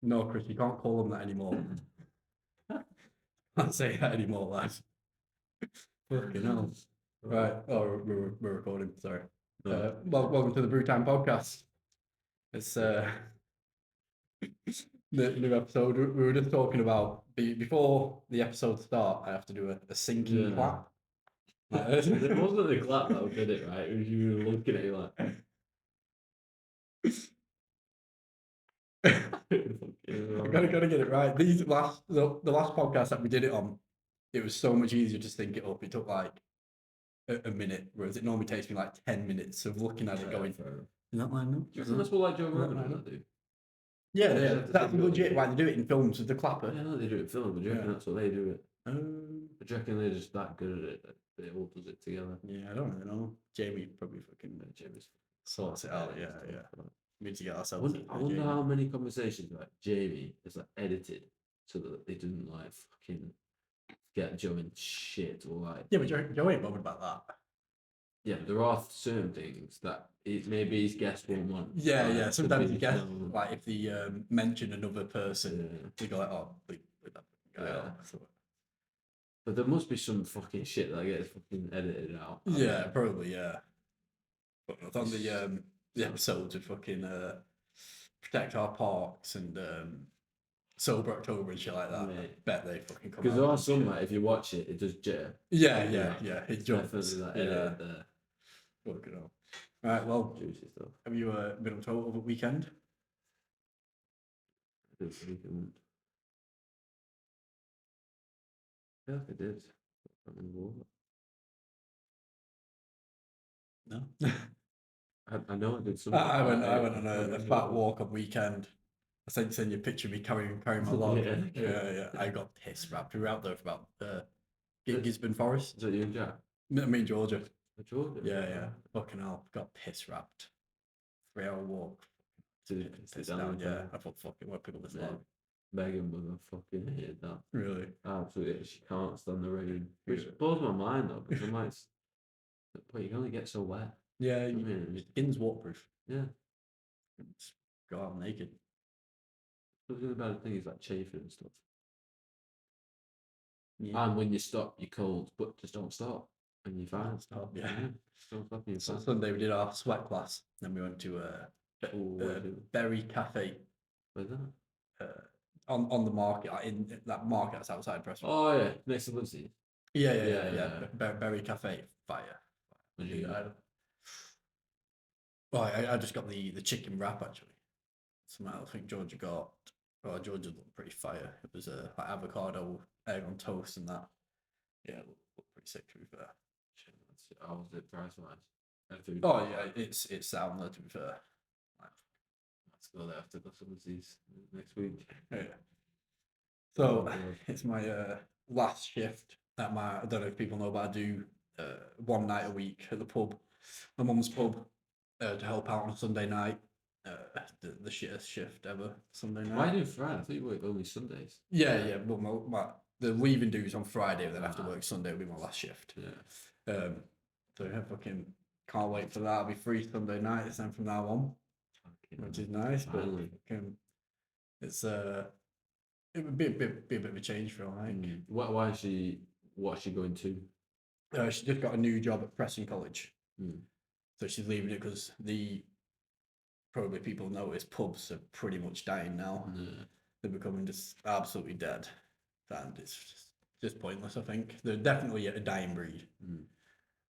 No, Chris, you can't call them that anymore. Can't say that anymore, lads. Fucking hell. Right. Oh, we're recording. Sorry. Welcome to the Brew Time podcast. It's the new episode. We were just talking about before the episode start. I have to do a sinking clap. It wasn't the clap that did it, right? It was you looking at it like. Gotta get it right. The last podcast that we did it on, it was so much easier to sync it up. It took like a minute, whereas it normally takes me like 10 minutes of looking at it going, is that lined up? Do you think that's what like Joe Rogan do? Yeah, that's legit. Why they do it in films with the clapper? Yeah, no, they do it in film, but do you reckon that's what they do it? Do you reckon they're just that good at it that they all does it together? Yeah, I don't really know. Jamie probably fucking Jamie's sorts it out. Yeah. We need to get ourselves. I wonder how many conversations like Jamie is like edited so that they didn't like fucking get Joe in shit or like. Yeah, but Joe ain't bothered about that. Yeah, but there are certain things that maybe his guest won't want. Yeah. Sometimes you get like if they mention another person, they go like, "Oh, leave that guy out." But there must be some fucking shit that gets fucking edited out. Yeah, probably. Yeah. But on the episodes of fucking protect our parks and Sober October and shit like that. I bet they fucking come. Because there are some that if you watch it, it does jit. Yeah. It jumps. Definitely that edit there. Fucking hell. Right, well, juicy stuff. Have you been up to over the weekend? This weekend. Yeah, I did. No. I know I did something. I went on a fat walk on weekend. I sent you a picture of me carrying my log. Yeah. I got piss wrapped. We were out there for about Gisborne Forest. Is that you and Jack? Me and Georgia. Georgia? Yeah. Fucking hell. Got piss wrapped. 3-hour walk. Sit down. Yeah. I thought fucking what people this log. Megan would have fucking hated that. Really? Absolutely. She can't stand the rain. Which blows my mind though, because I'm like, but you can only get so wet. Yeah, your skin's waterproof. Yeah. Just go out naked. The really bad thing is like chafing and stuff. Yeah. And when you stop, you're cold, but just don't stop. And you're fine. Stop, yeah. Don't stop, you're fine. Sunday we did our sweat class. Then we went to Berry Cafe. Where's that? On the market, like in that market that's outside Preston. Oh yeah, next to Lucy. Yeah. Berry Cafe, fire. What did you get? Well, I just got the chicken wrap actually. Somehow I think Georgia got. Well, Georgia looked pretty fire. It was like avocado, egg on toast, and that. Yeah, it looked pretty sick to be fair. How was it price wise? Oh yeah, it's sound there to be fair. Let's go there after the Lucy's next week. Yeah. So it's my last shift at my. I don't know if people know, but I do one night a week at the pub, my mum's pub, to help out on a Sunday night. The shittest shift ever Sunday night. Why do Friday? I thought you work only Sundays. Yeah. Well, the leaving dues on Friday, then after work Sunday will be my last shift. Yeah. So yeah, fucking can't wait for that. I'll be free Sunday nights then from now on, which is nice. Finally. But it's it would be a bit of a change for her, I think. Why is she? What's she going to? She just got a new job at Preston College, Mm. so she's leaving it because probably people notice pubs are pretty much dying now. Yeah. They're becoming just absolutely dead, and it's just pointless. I think they're definitely a dying breed.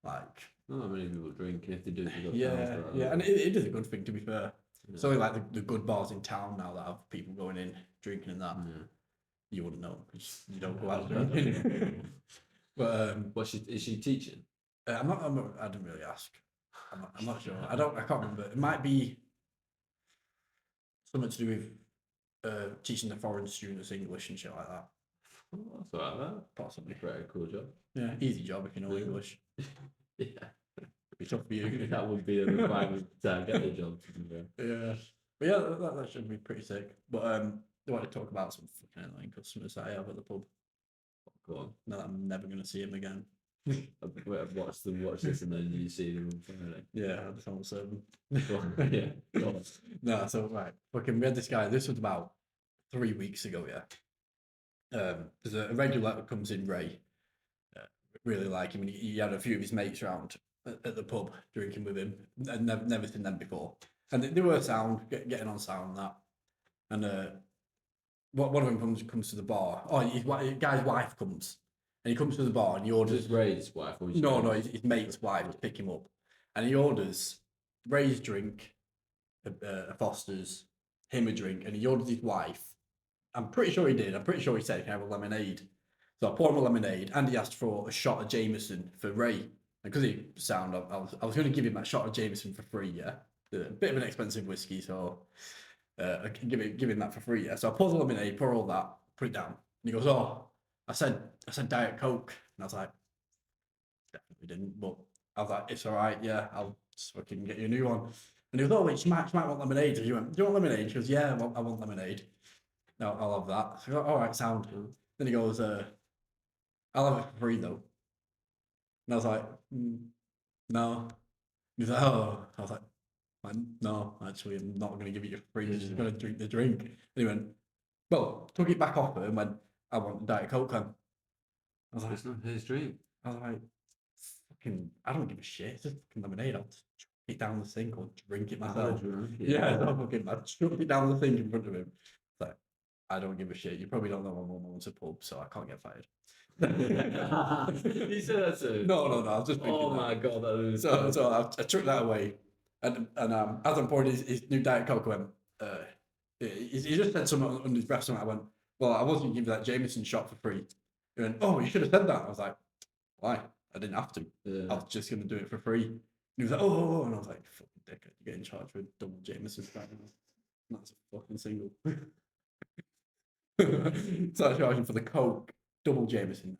Like not that many people drink. If they do, and it is a good thing to be fair. Yeah. It's only like the good bars in town now that have people going in drinking and that. Yeah. You wouldn't know because you don't go out drinking. But is she teaching? I'm not. I didn't really ask. I'm not sure. I can't remember. It might be something to do with teaching the foreign students English and shit like that. Oh, that's all right. Possibly. Very cool job. Yeah, easy job if you know English. Yeah. It'd be tough for you. That would be a requirement to get the job. Yeah. But yeah, that should be pretty sick. But I want to talk about some fucking annoying customers that I have at the pub. Go on. No, I'm never going to see him again. I've watched this, and then you see them on Friday. Yeah, I just won't serve them. Yeah. No, so right. Fucking, we had this guy. This was about 3 weeks ago, yeah. There's a regular that comes in, Ray. Uh, really like him, and he had a few of his mates around at the pub drinking with him, and never seen them before. And they were sound, getting on sound and that. And one of them comes to the bar. Oh, his guy's wife comes, and he comes to the bar and he orders. Just Ray's wife. Or No, his mate's wife to pick him up, and he orders Ray's drink, a Foster's, him a drink, and he orders his wife. I'm pretty sure he did. I'm pretty sure he said, "Can I have a lemonade?" So I poured him a lemonade, and he asked for a shot of Jameson for Ray. Because he sound, I was going to give him that shot of Jameson for free. Yeah, a bit of an expensive whiskey, so I can give him that for free. Yeah, so I pour the lemonade, pour all that, put it down, and he goes, "Oh, I said Diet Coke," and I was like, "Definitely didn't," but I was like, "It's all right. Yeah, I'll just fucking get you a new one." And he goes, "Oh, wait, she might want lemonade." And he went, "Do you want lemonade?" She goes, "Yeah, I want lemonade." No, I'll have that. So I go, "All right, sound." Then he goes, "I'll have it for free though." And I was like, "No." He's like, "Oh." I was like, "No, actually, I'm not going to give it you for free. You're just going to drink the drink." And he went, "Well," took it back off her and went, "I want Diet Coke then." I was like, "It's not his drink." I was like, "Fucking, I don't give a shit. It's just fucking lemonade. I'll just chuck it down the sink or drink it myself." Yeah, I fucking, I chucked it down the sink in front of him. It's like, I don't give a shit. You probably don't know my mum owns a pub, so I can't get fired. You said that too? No, I was just thinking Oh that. my god, that was So I took that away, and as I'm pouring his new Diet Coke, I went, he just said something under his breath. Something. I went, "Well, I wasn't giving you that Jameson shot for free." He went, "Oh, you should have said that." I was like, "Why? I didn't have to. yeah. I was just going to do it for free." And he was like, "Oh," and I was like, "Fucking dickhead, you get in charge with double Jameson." That's a fucking single. So I charged him for the Coke, double Jameson.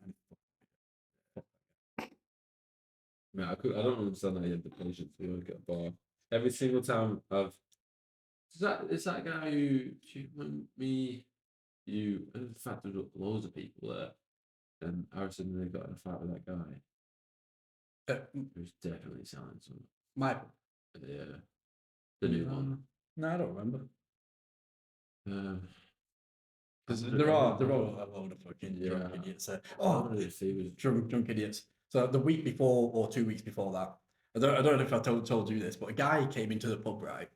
Man, I don't understand how you have the patience to work at a bar. Every single time it's that guy who when you in fact there's loads of people there, and Harrison they got in a fight with that guy who's definitely selling some. Michael. Yeah, the new one. No, I don't remember. Because I don't there are know. a load of fucking Yeah. drunk idiots. I don't know if he was Drunk idiots. So the week before or 2 weeks before that, I don't know if I told you this, but a guy came into the pub, right?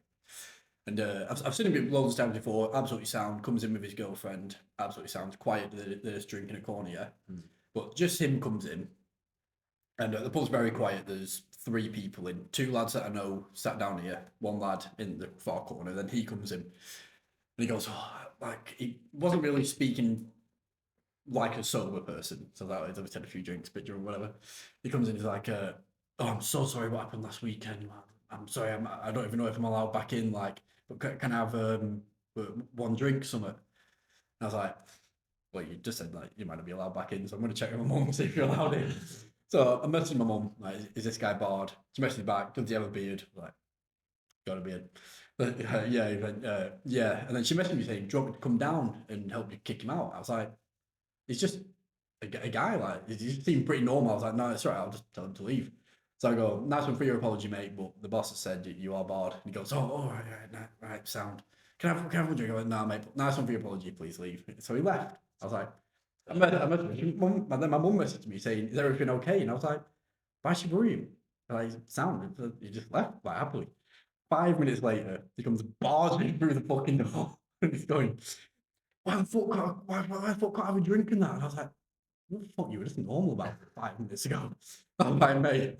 And I've seen him loads of times before. Absolutely sound. Comes in with his girlfriend. Absolutely sound. Quiet. They're just drinking a corner, yeah. But just him comes in, and the pub's very quiet. There's 3 people in. 2 lads that I know sat down here. 1 lad in the far corner. Then he comes in, and he goes, "Oh," like he wasn't really speaking like a sober person. So that he's obviously had a few drinks, bit drunk, whatever. He comes in, he's like, "Oh, I'm so sorry what happened last weekend, man. I'm sorry, I don't even know if I'm allowed back in. Like, but can I have 1 drink, something?" And I was like, "Well, you just said like you might not be allowed back in, so I'm going to check with my mum and see if you're allowed in." So I'm messaging my mum, like, "Is this guy barred?" She messaged back, "Does he have a beard?" I'm like, "Got a beard." But, yeah, he went, yeah. And then she messaged me saying, "Do you want me to come down and help you kick him out?" I was like, "He's just a guy, like, he seemed pretty normal." I was like, "No, it's all right, I'll just tell him to leave." So I go, "Nice one for your apology, mate, but the boss has said you are barred." And he goes, "Oh, all right, sound. Can I have one drink?" I went, "No, mate, nice one for your apology, please leave." So he left. I was like, I messaged mum, and then my mum messaged me saying, "Is everything okay?" And I was like, "Why should worry him?" Like, sound, he just left, like, happily. 5 minutes later, he comes barging through the fucking door, and he's going, "Why the fuck can't I have a drink in that?" And I was like, "What the fuck, you were just normal about 5 minutes ago." I'm like, "Mate,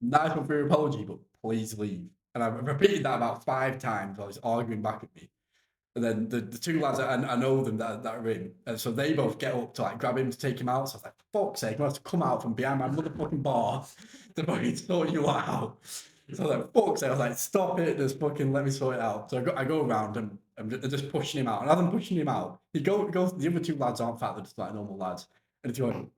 nice one for your apology, but please leave." And I repeated that about 5 times while he's arguing back at me. And then the 2 lads, I know them that are in, and so they both get up to like grab him to take him out. So I was like, "Fuck's sake, I have to come out from behind my motherfucking bar to fucking sort you out." So I was like, "Fuck's sake," I was like, "Stop it, just fucking let me sort it out." So I go around and I'm just pushing him out. And as I'm pushing him out, he goes, the other 2 lads aren't fat, they're just like normal lads. And he's going,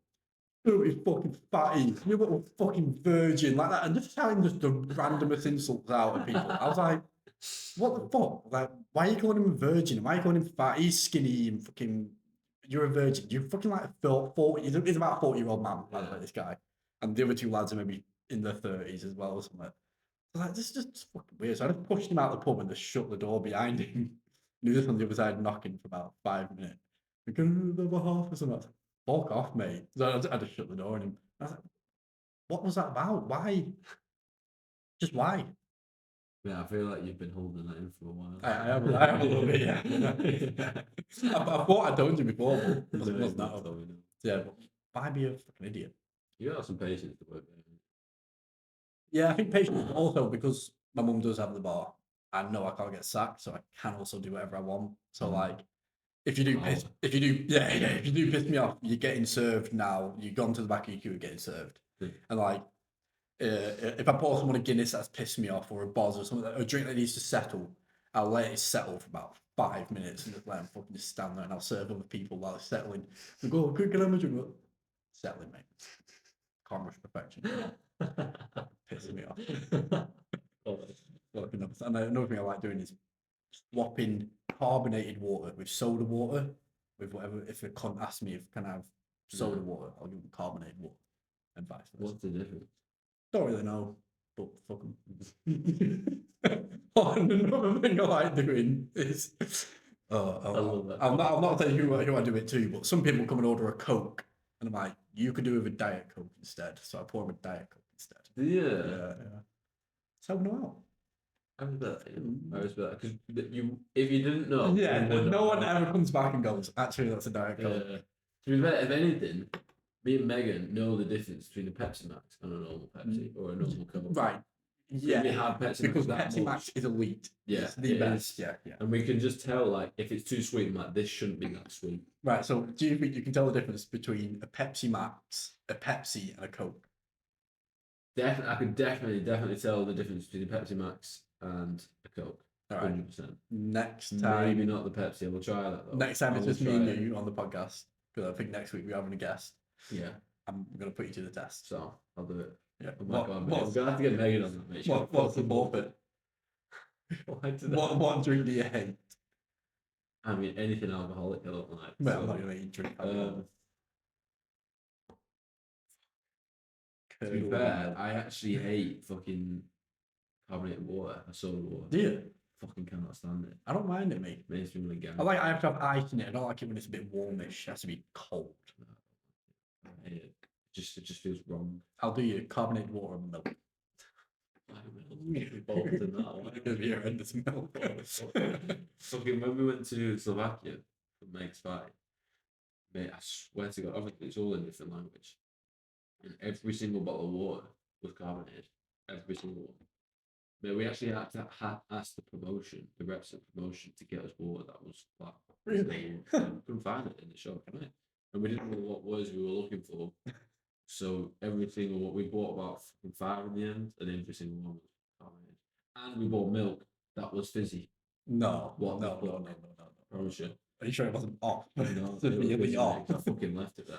"You fucking fatty, you little fucking virgin," like that. And just shouting just the randomest insults out at people. I was like, "What the fuck? Like, why are you calling him a virgin? Why are you calling him fat? He's skinny and fucking, you're a virgin. You're fucking like a 40, he's about a 40-year-old man, by the way, this guy." And the other 2 lads are maybe in their 30s as well or something. I was like, this is just fucking weird. So I just pushed him out of the pub and just shut the door behind him. knew this on the other side knocking for about 5 minutes. We're going to the other half or something. I was like, fuck off, mate. So I just shut the door on him. I was like, what was that about? Why? Just why? Yeah, I feel like you've been holding that in for a while. I have a little bit, yeah. I thought I'd told you before, but No, wasn't not that? totally, no. Yeah, but why be a fucking idiot? You got some patience to work there. Yeah, I think patience also because my mum does have the bar. I know I can't get sacked, so I can also do whatever I want. So Mm. like, if you do piss, Wow. if you do, yeah, if you do piss me off, you're getting served now. You've gone to the back of your queue and getting served. Mm. And like, if I pour someone a Guinness that's pissed me off, or a Boz or something, a drink that needs to settle, I'll let it settle for about 5 minutes and just let them fucking just stand there, and I'll serve other people while it's settling. We go, quick, get on my drink. Settling, mate. Can't rush perfection. Pissing me off. Fucking nuts. And another thing I like doing is swapping carbonated water with soda water, with whatever. If a cunt asks me if can I have soda water, I'll give them carbonated water, and vice versa. What's the difference? Don't really know, but fuck them. Oh, and another thing I like doing is, I love that. I'm not telling you who I do it to, but some people come and order a Coke, and I'm like, you could do it with a Diet Coke instead. So I pour them a Diet Coke instead. Yeah. It's helping them out. I respect that. I respect that because if you didn't know, Yeah, you wouldn't no one know. ever comes back and goes, actually, that's a Diet Yeah. Coke. To be fair, if anything, me and Megan know the difference between a Pepsi Max and a normal Pepsi or a normal Coke. Right. Yeah, we have Pepsi because Max Pepsi Max is elite. Yeah, It's the it best. is. Yeah. And we can just tell, like, if it's too sweet, I'm like, this shouldn't be that sweet. Right. So, do you think you can tell the difference between a Pepsi Max, a Pepsi, and a Coke? I could definitely tell the difference between a Pepsi Max and a Coke. All right. 100%. Next time. Maybe not the Pepsi. I will try that though. Next time it's just me and you on the podcast, because I think next week we're having a guest. Yeah. I'm gonna put you to the test. So I'll do it. Yeah. Oh my god, mate. I'm gonna have to get Megan on that, mate. What's the forfeit? What drink do you hate? I mean, anything alcoholic I don't like. Well, I'm not gonna eat drink alcohol. To be fair, I actually hate fucking carbonated water, soda water. Do you? Fucking cannot stand it. I don't mind it, mate. Makes me really gag. I have to have ice in it. I don't like it when it's a bit warmish. It has to be cold. I hate it. It just feels wrong. I'll do you carbonated water and milk. Involved in that one. It'll be horrendous milk. Fucking when we went to Slovakia for Meg's fight, mate, I swear to God, obviously it's all in different language, and every single bottle of water was carbonated. Every single one. But we actually had to ask the reps of promotion to get us water that was like Really? couldn't find it in the shop, right? And we didn't know what words we were looking for. So every single one we bought about 5 in the end, and every single one was carbonated. And we bought milk that was fizzy. No. What? No. Promise you. Are you sure it wasn't off? No, Severely off. I fucking left it there.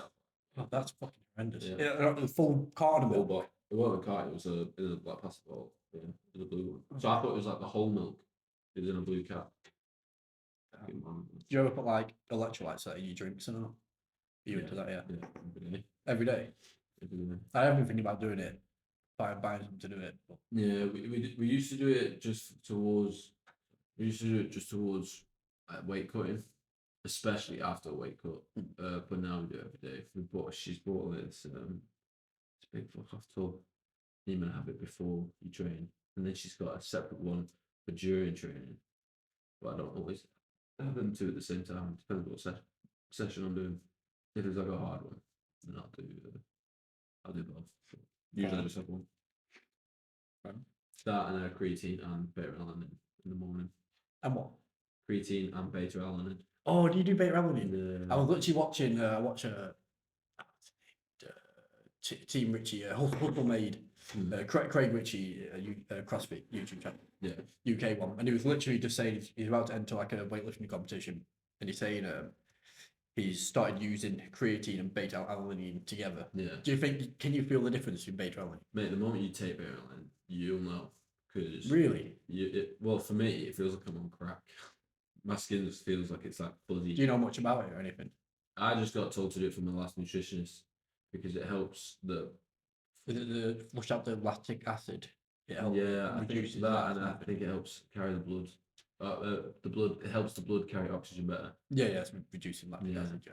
Oh, that's fucking horrendous. Yeah. The full card of Full it. bottle. It wasn't a cart, it was a like plastic bottle. Yeah, it was a blue one. So I thought it was like the whole milk. It was in a blue cap. Do you ever put like electrolytes in your drinks or not? Are you into that? Yeah. Every day. I have been thinking about doing it. Buying something to do it. But... Yeah, we used to do it just towards. We used to do it just towards weight cutting, especially after a weight cut. But now we do it every day. She's bought this big fuck off tub. You might have it before you train, and then she's got a separate one for during training. But I don't always have them two at the same time. Depends what session I'm doing. If it's like a hard one, then I'll do both. Usually I just have one. That and creatine and beta alanine in the morning. And what? Creatine and beta alanine. Oh, do you do beta alanine? I was literally watching. Team Richie, Hustle Made, Craig Ritchie, CrossFit YouTube channel, UK one, and he was literally just saying he's about to enter like a weightlifting competition, and he's saying he's started using creatine and beta alanine together. Yeah. Do you think can you feel the difference between beta alanine? Mate, the moment you take beta alanine, you'll know. Cause really? Well, for me, it feels like I'm on crack. My skin just feels like it's like fuzzy. Do you know much about it or anything? I just got told to do it from my last nutritionist because it helps flush out the lactic acid. It helps I think that, and I think it helps carry the blood. the blood, it helps the blood carry oxygen better. Yeah, it's reducing lactic Yeah. acid. Yeah,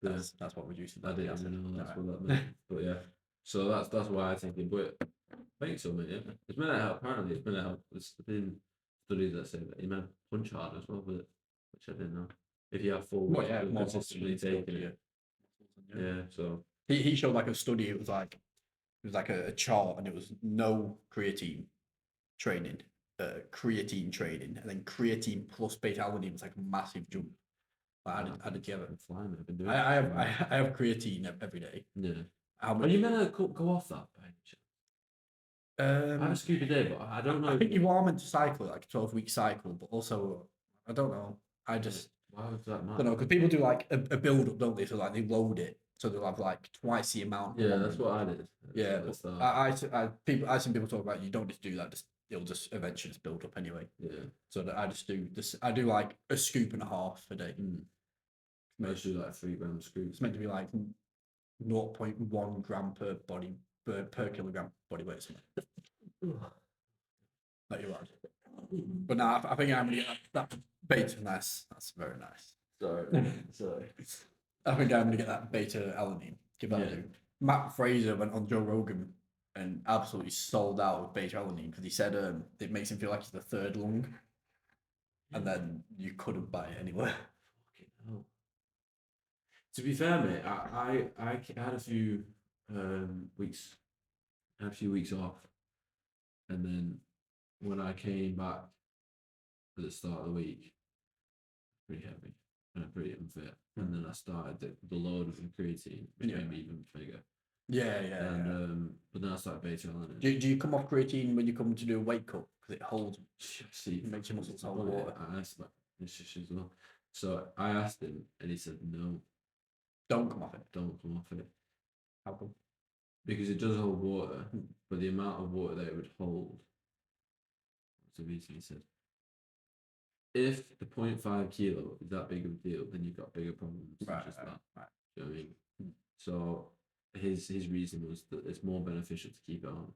Yeah. that's what reducing I lactic didn't acid. even know that's Alright. what that meant. But yeah, so that's why I take it. But I think so, mate. Yeah. It's meant to help. Apparently, it's meant to help. There's been studies that say that you might punch hard as well, but which I didn't know. If you have full Well, yeah, more consistently oxygen taking to it. your- Yeah. So He showed like a study. It was like a chart, and it was no creatine training, creatine training, and then creatine plus beta alanine was like a massive jump. I added together. I'm flying. I've been doing. I have creatine every day. Yeah. How Are much? you meant to go off that by any chance? I have a stupid day, but I don't know. I think you are meant to cycle like a 12-week cycle, but also I don't know. I just Why would that matter? don't know because people do like a build up, don't they? So like they load it, so they'll have like twice the amount. Yeah, that's what I did. Yeah, at the but start. I've seen people talk about you don't need to do that. Just it'll just eventually just build up anyway. Yeah. So that I just do this. I do like a scoop and a half a day. I just do like 3 gram scoops. It's meant to be like 0.1 gram per kilogram body weight. That you're right. But now I think I'm gonna get that beta. Nice. That's very nice. Sorry. I think I'm gonna get that beta alanine. Give that a do. Matt Fraser went on Joe Rogan and absolutely sold out with beta alanine because he said it makes him feel like he's the third lung, and then you couldn't buy it anywhere. Fucking hell. To be fair, mate, I had a few weeks, off, and then when I came back at the start of the week, pretty heavy and pretty unfit, and then I started the load of the creatine, which made me even bigger. Yeah. And but then I started beta alanine. Do you come off creatine when you come to do a weight cut because it holds? See, It makes your muscles hold water. I asked that as well. So I asked him, and he said no. Don't come off it. Don't come off it. How come? Because it does hold water, but the amount of water that it would hold. So basically, he said, if the 0.5 kilo is that big of a deal, then you've got bigger problems. Right. Just that. Right. Do you know what I mean? So his reason was that it's more beneficial to keep it on.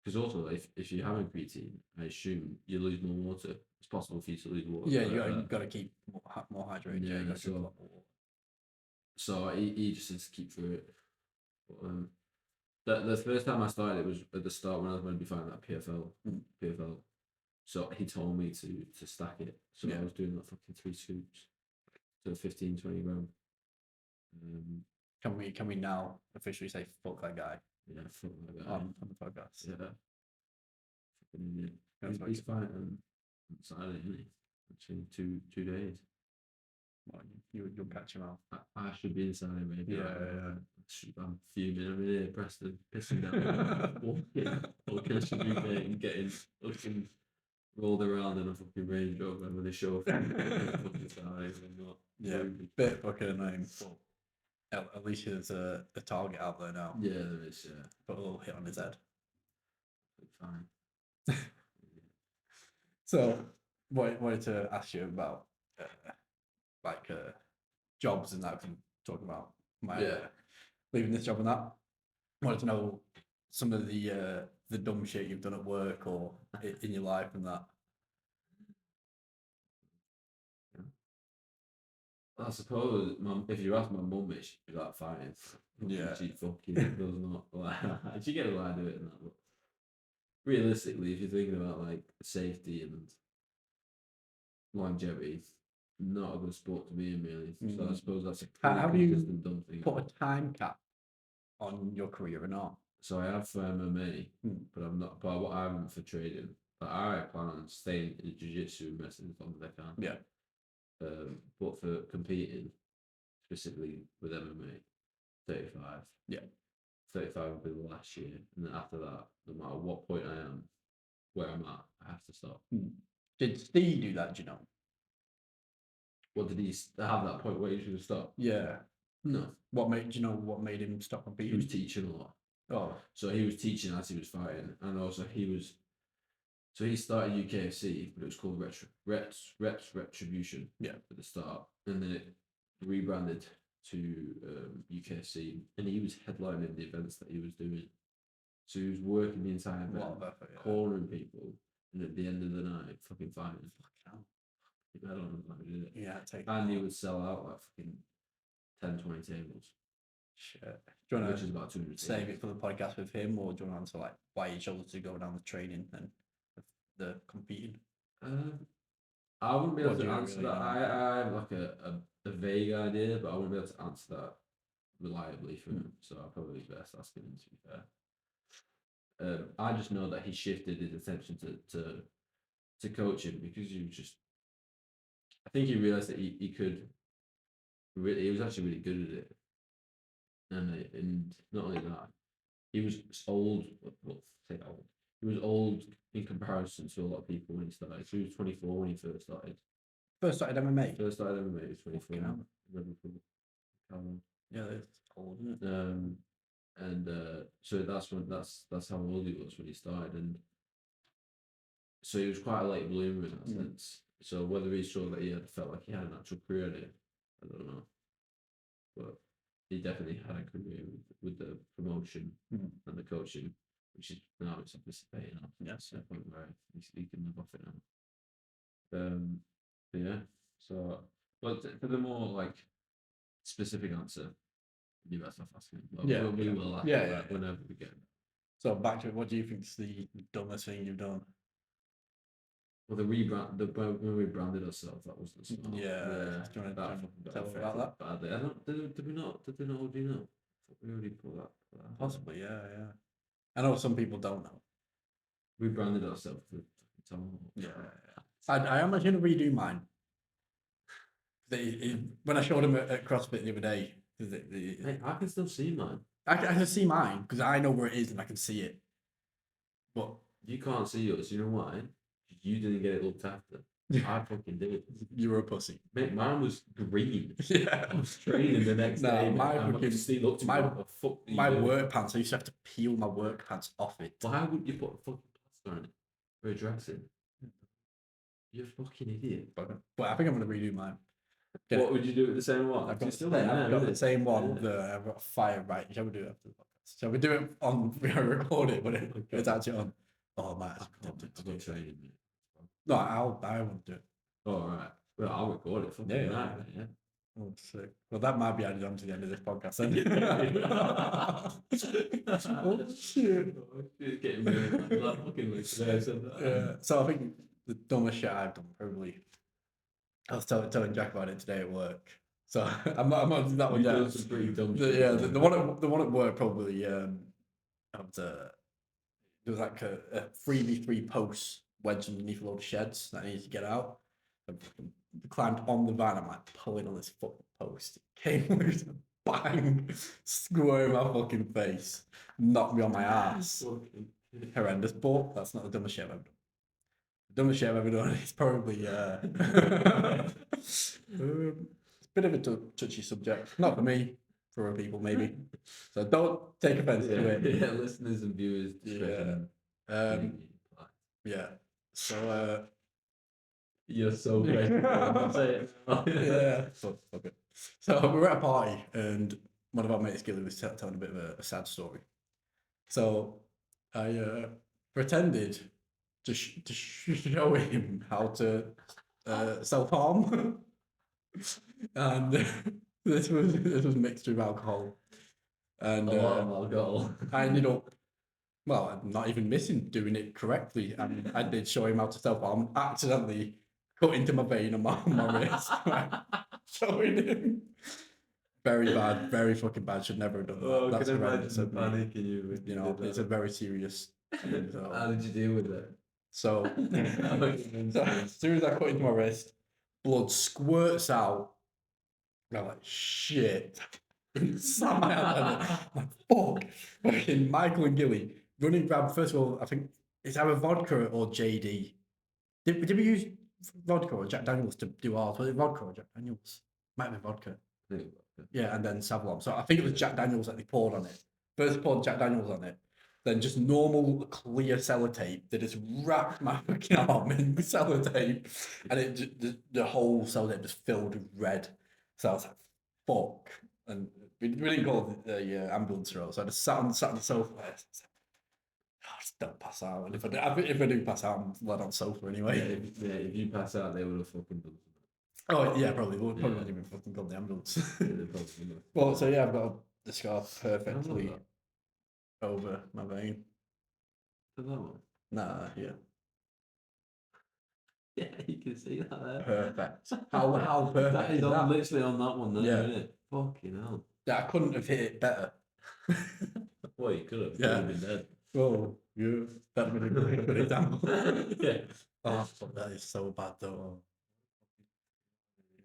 Because also, if you're having creatine, I assume you lose more water. It's possible for you to lose water. Yeah, you got to keep more hydrated. Yeah, you got to drink a lot more water. So he just says keep through it. But, the first time I started, it was at the start when I was going to be fighting that PFL. So he told me to stack it. So I was doing like fucking 3 scoops, so 15, 20 gram. Can we now officially say fuck that guy? Yeah, fuck that guy on the podcast. Yeah, fucking idiot. He's fighting on Saturday, isn't he? Actually, 2 days. Well, you'll catch him out. I should be inside maybe. Yeah. I'm fuming. I'm in here, Preston, pissing down. walking to be getting fucking rolled around in a fucking Range Rover with a chauffeur. Fucking size and not. Yeah, bit fucking annoying. But at least there's a target out there now. Yeah, there is. Yeah, put a little hit on his head. Fine. So, wanted to ask you about jobs and that. From talking about leaving this job and that. Wanted to know some of the dumb shit you've done at work or in your life and that. I suppose, if you ask my mum, she'd be like, fine. Yeah. She fucking does not like. She gets a lie to it and that, but realistically, if you're thinking about like safety and longevity, not a good sport to be in, really. So I suppose that's a How do pretty you consistent dumb thing. put a time cap on your career or not? So I have for MMA, but I'm not. But what I haven't for trading. But I plan on staying in jiu-jitsu and wrestling as long as I can. Yeah. But for competing, specifically with MMA, 35. Yeah. 35 will be the last year, and then after that, no matter what point I am, where I'm at, I have to stop. Did Steve do that? Do you know? What did he have that point where he should have stopped? Yeah. No. Do you know what made him stop competing? He was teaching a lot. Oh. So he was teaching as he was fighting, and also so he started UKFC, but it was called Retribution. Yeah. At the start, and then it rebranded to UKFC, and he was headlining the events that he was doing. So he was working the entire event, cornering people, and at the end of the night, fucking fighting. Fucking I don't know how he did it. Yeah, take And he would sell out like fucking 10, 20 tables, shit. Do you want which to is about 200 save tables. it for the podcast with him, or do you want to answer like why you chose to go down the training and the competing? I wouldn't be able What do to you answer really that. know? I have like a vague idea, but I wouldn't be able to answer that reliably for him. So I'll probably be best asking him, to be fair. I just know that he shifted his attention to coaching because he was just. I think he realized that he could. Really, he was actually really good at it, and not only that, he was old. Well, say old. He was old in comparison to a lot of people when he started. So he was 24 when he first started. First started MMA. First started MMA, he was 24. Fucking hell. Cameron. Yeah, it's old, isn't it? And so that's how old he was when he started, and so he was quite a late bloomer in that sense. So whether he saw that he had felt like he had an actual career in it, I don't know, but he definitely had a career with the promotion and the coaching, which is now it's obviously paying off. Yes. To the point where he can live off it now. But yeah. So, but for the more like specific answer, you best off asking. Well, Yeah, we yeah. will ask Yeah, that yeah. whenever we get. So back to it. What do you think is the dumbest thing you've done? Well, the rebrand, when we branded ourselves, that wasn't smart. Yeah. Do you want to tell us about that? Badly. I don't. Did we not? Did we not already know? I thought we already put that. Possibly, yeah. I know some people don't know. We branded ourselves with Tom. Yeah. I am going to redo mine. When I showed him at CrossFit the other day, Hey, I can still see mine. I can see mine because I know where it is and I can see it. But You can't see yours. You know why? You didn't get it looked after. I fucking did. you were a pussy. Mate, mine was green. Yeah. I was training the next day. My work pants, I used to have to peel my work pants off it. Why wouldn't you put a fucking plaster on it for a dressing? You're a fucking idiot. But I think I'm going to redo mine. What would you do with the same one? I've got, Still I've got there, the same one. I've got fire right. Shall we do it after the podcast? Shall we do it on? We record it, but it's actually on. Oh man, I've got training. No, I won't do it. Oh right. Well, I'll record it. Yeah. Oh, sick. Well, that might be added on to the end of this podcast then. Oh shit! Getting me like fucking like today. Yeah. So I think the dumbest shit I've done probably. I was telling Jack about it today at work. So I'm not doing that one yet. Some pretty dumb shit. Yeah, the one at work probably there was like a 3v3 post wedged underneath a load of sheds that I needed to get out. I climbed on the van. I'm like pulling on this fucking post. It came with a bang, square in my fucking face, knocked me on my ass. Horrendous, but that's not the dumbest shit I've ever done. The dumbest shit I've ever done is probably it's a bit of a touchy subject. Not for me, for other people maybe. So don't take offense to it. Yeah, listeners and viewers. Yeah. So you're so great. Say it. Yeah. Fuck it. So we were at a party and one of our mates, Gilly, was telling a bit of a sad story. So I pretended to show him how to self-harm. And this was mixed with alcohol. And a lot of alcohol. I ended up, well, I'm not even missing doing it correctly. And I did show him how to self-harm, accidentally cut into my vein on my wrist. Showing him. Very bad, very fucking bad. Should never have done that. Oh, That's can I imagine horrendous. the panic in You know, it's a very serious thing. So. How did you deal with it? So as soon as I cut into my wrist, blood squirts out. And I'm like, shit. Slam my hand on it. I'm like, fuck. Fucking Michael and Gilly running grab. First of all, I think it's either vodka or JD. Did we use vodka or Jack Daniels to do ours? Was it vodka or Jack Daniels? Might have been vodka. Yeah, and then Savlon. So I think it was Jack Daniels that they poured on it. First poured Jack Daniels on it. Then just normal clear sellotape. They just wrapped my fucking arm in sellotape. And it the whole sellotape just filled with red. So I was like, fuck. And we didn't call the ambulance row. So I just sat on the sofa. Just don't pass out. And if I do pass out, I'm laid on sofa anyway. If you pass out, they would have fucking done something. Oh yeah, probably. Probably Yeah. wouldn't even fucking call the ambulance. Yeah, they probably would have. Well, so yeah, I've got the scarf I love perfectly that. over my vein. I love that one. Nah, yeah, Yeah, you can see that there. perfect. How perfect That is is on, that? literally on that one there, Yeah. isn't it? Fucking hell. Yeah, I couldn't have hit it better. Well, you could have. Yeah. You would have been dead. Oh, you. That'd been a good example. Yeah. Oh, fuck, that is so bad though.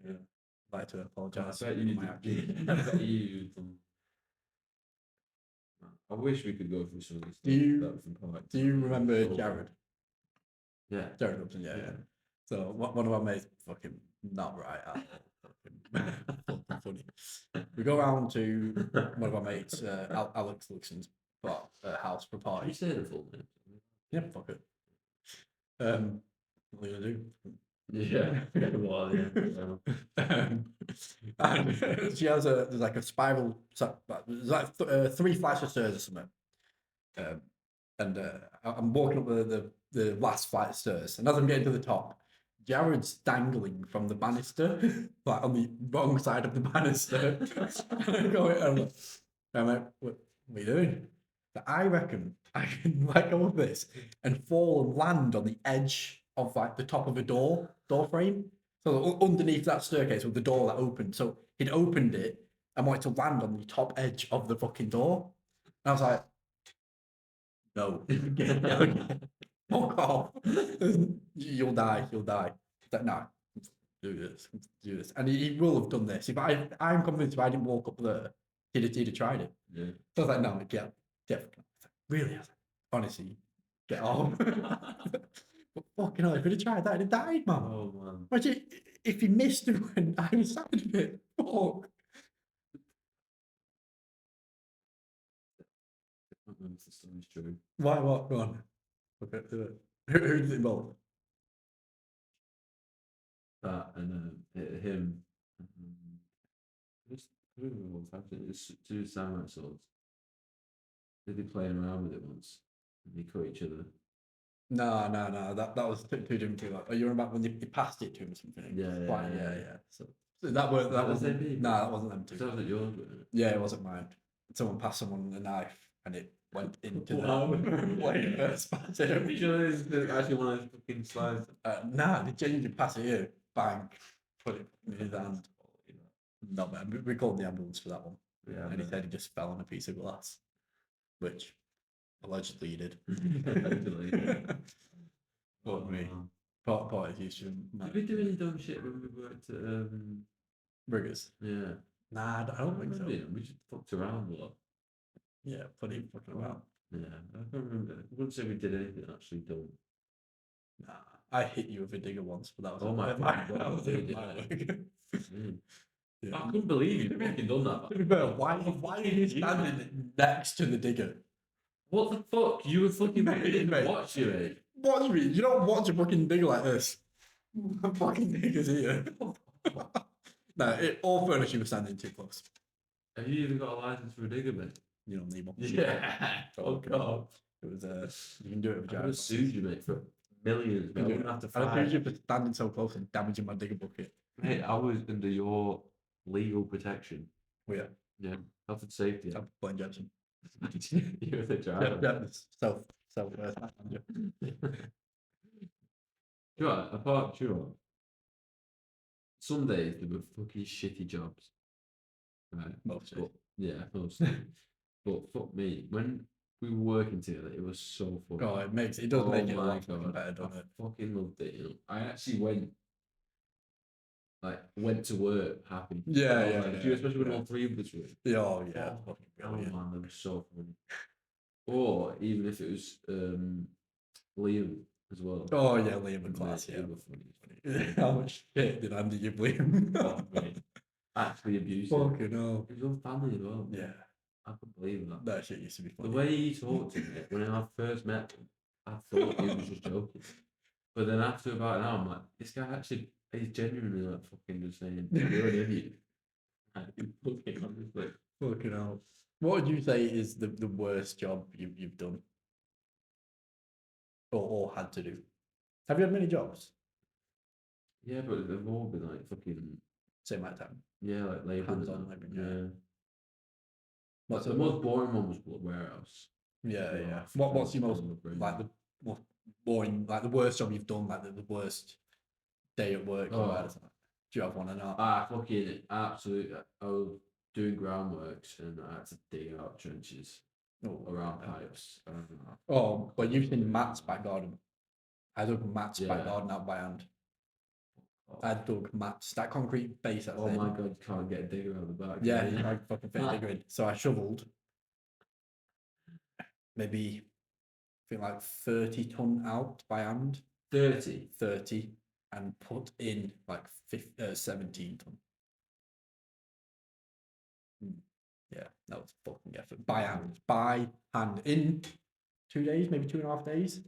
Yeah. I'd like to apologise. I bet for you my did. actions. I bet you done. I wish we could go through some of these Do you- stuff from parts. Do you remember So Jared? Yeah. Jared Upton, yeah. So one of our mates, fucking not right at all. Fucking funny. We go around to one of our mates, Alex Luxon's house for a Can you party. say the full name? Yeah, fuck it. What are you gonna do? Yeah. Well, yeah. And she has there's like a spiral, there's like 3 flights of stairs or something. And I'm walking up the last flight of stairs, and as I'm getting to the top, Jared's dangling from the banister, like on the wrong side of the banister. And I'm like, what are you doing? But I reckon I can let go of this and fall and land on the edge of like the top of a door frame. So underneath that staircase with the door that opened. So he'd opened it and wanted to land on the top edge of the fucking door. And I was like, no, fuck off. You'll die. No, do this. And he will have done this. I'm convinced if I didn't walk up there, he'd have tried it. Yeah. So I was like, no, yeah, definitely. Really? I was like, honestly, get on. But fucking hell, if he'd have tried that, he'd have died, man. Oh man. Imagine if he missed it when I was sat in it. Fuck. I don't know if the story's true. Why, what? Go on. Okay, do it. Who did it involve? That and him. Just I don't know what's happening. It's two samurai swords. They'd be playing around with it once. And they cut each other. No. That was two different people. Oh, you're about when you passed it to him or something. Yeah. So that was Was that the same wasn't. people? No, that wasn't them two. So was it yours, wasn't it? Yeah, it wasn't mine. Someone passed someone a knife and it went into Wow. the blade first. I'm pretty sure this is actually one of those fucking slides. Nah, they genuinely pass it here, bang, put it in his hand. Not bad. We called the ambulance for that one. Yeah. And he said he just fell on a piece of glass, which allegedly he did. Allegedly. But me, part is used to Did we do any dumb shit when we worked at riggers. yeah. Nah, I don't think so. We just fucked around a lot. Yeah, funny fucking about. Yeah, I can't remember. I wouldn't say we did anything actually dumb. Nah, I hit you with a digger once, but that was Oh my that God, was you it. did My that. work. I couldn't believe you fucking done that. To be fair, why are you standing next to the digger? What the fuck? You were fucking Mate. watch you, mate. Watch me. You don't watch a fucking digger like this. Fucking diggers here. No, all furniture was standing too close. Have you even got a license for a digger, mate? You don't need one. Yeah. Oh god. It was you can do it with I would have giant. sued you, mate, for millions. But I wouldn't have to I fight. accused you for standing so close and damaging my digger bucket. Mate, I was under your legal protection. Oh yeah, Yeah. Health and safety. I'm playing Jepson. You were the Yeah, driver. yeah, self. Do you know what? Apart, do you know what? Some days they were fucking shitty jobs. Right. Mostly. But, yeah, mostly. But fuck me, when we were working together, it was so fun. Oh, it does make it a my lot fucking God, better, doesn't I it? fucking loved it. You know, I actually went to work happy. Yeah, I was yeah, like, yeah, especially when yeah. all three of us were. Yeah, oh yeah, Oh, fucking oh brilliant. man, they were so funny. Or even if it was Liam as well. Oh yeah, Liam and class, Mate, yeah. they were funny. How much shit did Andy give Liam? Oh, mate. Actually abusive. Fucking hell. His own family as well. Yeah, I couldn't believe that. that shit used to be The funny. way he talked to me when I first met him, I thought he was just joking. But then after about an hour, I'm like, this guy actually he's genuinely like fucking just saying, you're an idiot. Fucking honestly. Fucking hell. What would you say is the worst job you've done? or had to do. Have you had many jobs? Yeah, but they've all been like fucking Same amount of time. yeah, like labour. Hands-on labouring, yeah. Yeah. What's Like, the most boring one was warehouse. Yeah, Yeah, yeah. fucking What's your most killing my brain. like the most boring, like the worst job you've done, like the worst day at work you've had? Oh. Do you have one or not? Fucking absolutely. I was doing groundworks and I had to dig out trenches Oh, around pipes. I don't know. Oh, but you've seen Matt's back garden. I dug Matt's back Yeah. garden out by hand. I dug Matt's that concrete base. That's Oh it. my god, you can't get a digger out the back. Yeah, can you? I fucking fit a digger in. So I shoveled maybe I think like 30 ton out by hand, 30. 30, and put in like 17 ton. Yeah, that was fucking effort. By hand, in 2 days, maybe 2.5 days.